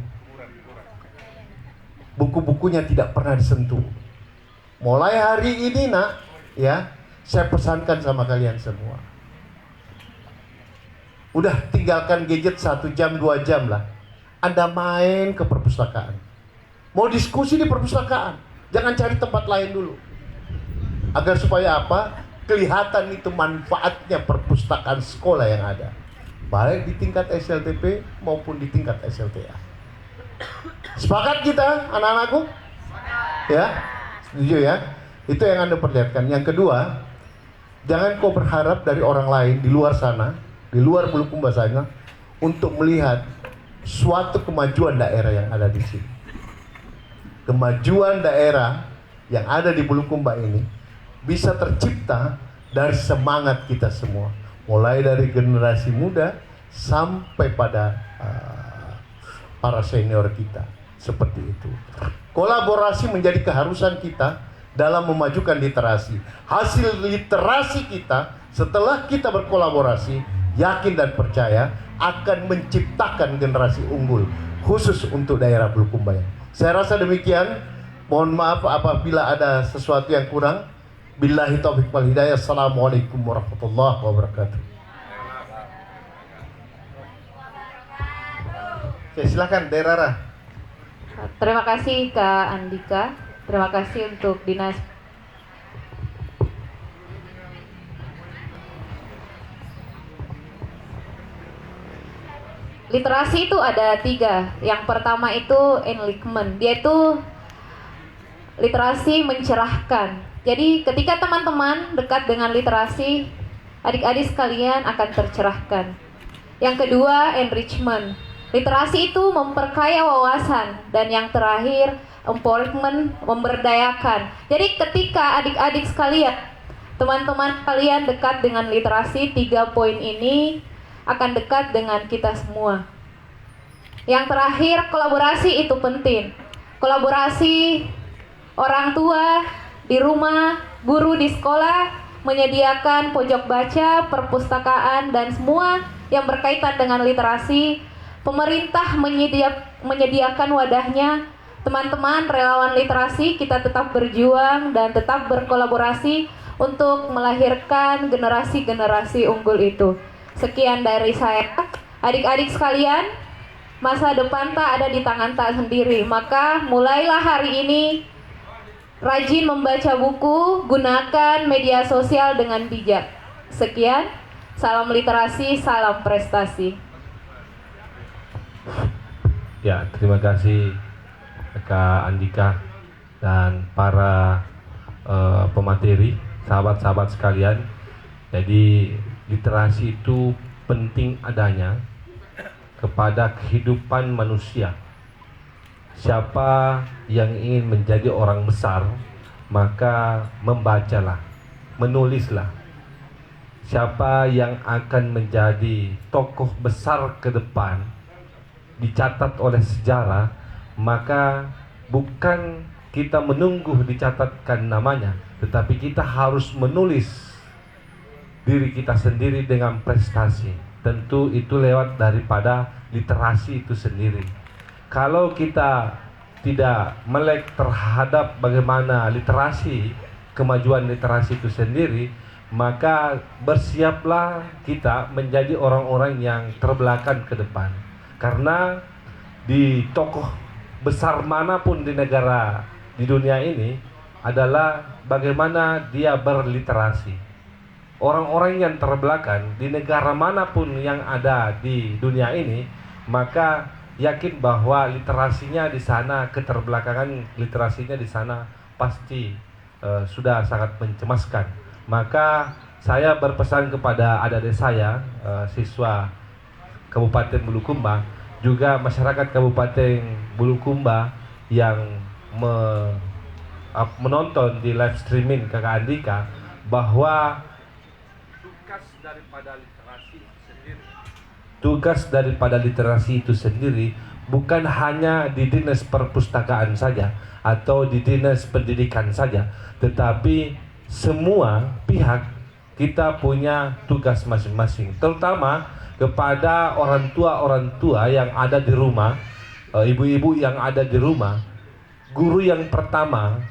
Buku-bukunya tidak pernah disentuh. Mulai hari ini, nak, ya, saya pesankan sama kalian semua. Udah tinggalkan gadget 1 jam 2 jam lah. Anda main ke perpustakaan. Mau diskusi di perpustakaan, jangan cari tempat lain dulu. Agar supaya apa? Kelihatan itu manfaatnya perpustakaan sekolah yang ada, baik di tingkat SLTP maupun di tingkat SLTA. Sepakat kita, anak-anakku? Ya, setuju ya? Itu yang Anda perlihatkan. Yang kedua, jangan kau berharap dari orang lain di luar sana, di luar Bulukumba sana, untuk melihat suatu kemajuan daerah yang ada di sini. Kemajuan daerah yang ada di Bulukumba ini bisa tercipta dari semangat kita semua, mulai dari generasi muda sampai pada para senior kita, seperti itu. Kolaborasi menjadi keharusan kita dalam memajukan literasi. Hasil literasi kita setelah kita berkolaborasi, yakin dan percaya akan menciptakan generasi unggul, khusus untuk daerah Bulukumba. Saya rasa demikian. Mohon maaf apabila ada sesuatu yang kurang. Billahi taufiq wal hidayah. Assalamualaikum warahmatullahi wabarakatuh. Oke, silakan Daerah. Terima kasih Kak Andika. Terima kasih untuk Dinas. Literasi itu ada 3. Yang pertama itu enlightenment. Dia itu literasi mencerahkan. Jadi ketika teman-teman dekat dengan literasi, adik-adik sekalian akan tercerahkan. Yang kedua enrichment. Literasi itu memperkaya wawasan. Dan yang terakhir empowerment, memberdayakan. Jadi ketika adik-adik sekalian, teman-teman kalian dekat dengan literasi, 3 poin ini akan dekat dengan kita semua. Yang terakhir, kolaborasi itu penting. Kolaborasi orang tua di rumah, guru di sekolah, menyediakan pojok baca, perpustakaan, dan semua yang berkaitan dengan literasi. Pemerintah menyediakan wadahnya. Teman-teman relawan literasi, kita tetap berjuang dan tetap berkolaborasi untuk melahirkan generasi-generasi unggul itu. Sekian dari saya. Adik-adik sekalian, masa depan tak ada di tangan tak sendiri. Maka mulailah hari ini rajin membaca buku, gunakan media sosial dengan bijak. Sekian, salam literasi, salam prestasi. Ya, terima kasih Kak Andika dan para pemateri, sahabat-sahabat sekalian. Jadi literasi itu penting adanya kepada kehidupan manusia. Siapa yang ingin menjadi orang besar, maka membacalah, menulislah. Siapa yang akan menjadi tokoh besar ke depan, dicatat oleh sejarah, maka bukan kita menunggu dicatatkan namanya, tetapi kita harus menulis diri kita sendiri dengan prestasi. Tentu itu lewat daripada literasi itu sendiri. Kalau kita tidak melek terhadap bagaimana literasi, kemajuan literasi itu sendiri, maka bersiaplah kita menjadi orang-orang yang terbelakang ke depan. Karena di tokoh besar manapun di negara, di dunia ini, adalah bagaimana dia berliterasi. Orang-orang yang terbelakang di negara manapun yang ada di dunia ini, maka yakin bahwa literasinya di sana, keterbelakangan literasinya di sana pasti sudah sangat mencemaskan. Maka saya berpesan kepada adik-adik saya, siswa Kabupaten Bulukumba, juga masyarakat Kabupaten Bulukumba yang menonton di live streaming Kakak Andika, bahwa tugas daripada literasi itu sendiri bukan hanya di dinas perpustakaan saja atau di dinas pendidikan saja, tetapi semua pihak kita punya tugas masing-masing, terutama kepada orang tua yang ada di rumah, ibu-ibu yang ada di rumah. Guru yang pertama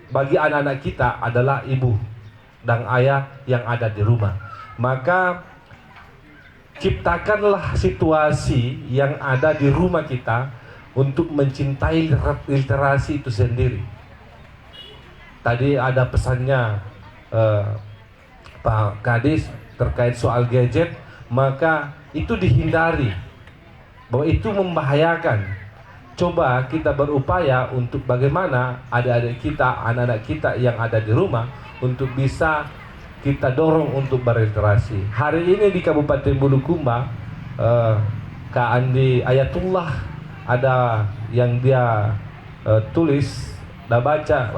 bagi anak-anak kita adalah ibu dan ayah yang ada di rumah. Maka ciptakanlah situasi yang ada di rumah kita untuk mencintai literasi itu sendiri. Tadi ada pesannya Pak Kadis terkait soal gadget, maka itu dihindari, bahwa itu membahayakan. Coba kita berupaya untuk bagaimana adik-adik kita, anak-anak kita yang ada di rumah untuk bisa kita dorong untuk berliterasi. Hari ini di Kabupaten Bulukumba, Kak Andi Ayatullah ada yang dia tulis, dah baca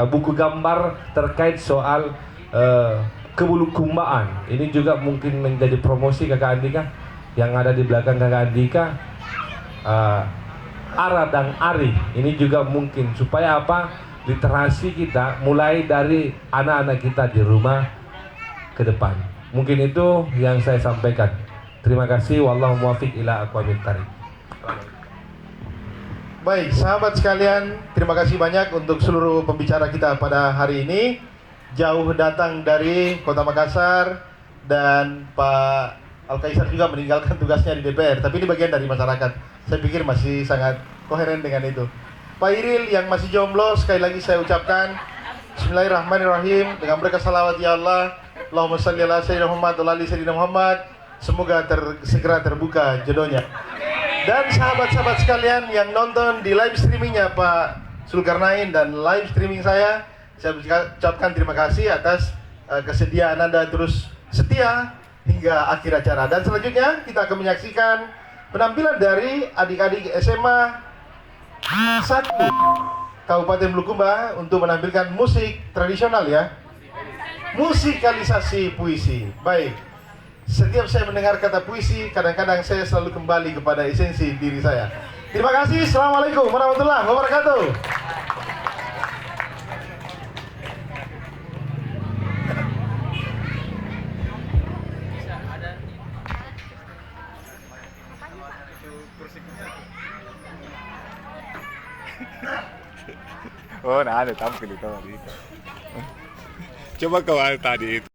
buku gambar terkait soal kebulukumbaan. Ini juga mungkin menjadi promosi Kakak Andika yang ada di belakang Kakak Andika. Ara dan Ari ini juga mungkin supaya literasi kita mulai dari anak-anak kita di rumah ke depan. Mungkin itu yang saya sampaikan. Terima kasih. Wallahu muwaffiq ila aqwamit thariq. Baik, sahabat sekalian, terima kasih banyak untuk seluruh pembicara kita pada hari ini. Jauh datang dari Kota Makassar dan Pak Al-Kaisar juga meninggalkan tugasnya di DPR, tapi ini bagian dari masyarakat. Saya pikir masih sangat koheren dengan itu. Pak Iril yang masih jomblo, sekali lagi saya ucapkan Bismillahirrahmanirrahim, dengan berkat salawat ya Allah, Allahumma salli ala sayyidina Muhammad wa ali sayyidina Muhammad. Semoga segera terbuka jodohnya. Dan sahabat-sahabat sekalian yang nonton di live streamingnya Pak Zulkarnain dan live streaming saya ucapkan terima kasih atas kesediaan Anda terus setia hingga akhir acara. Dan selanjutnya kita akan menyaksikan penampilan dari adik-adik SMA 1 Kabupaten Bulukumba untuk menampilkan musik tradisional ya. Musikalisasi puisi. Baik. Setiap saya mendengar kata puisi, kadang-kadang saya selalu kembali kepada esensi diri saya. Terima kasih. Assalamualaikum warahmatullahi wabarakatuh. Oh, nah ada tampil itu tadi. Coba kau tadi itu.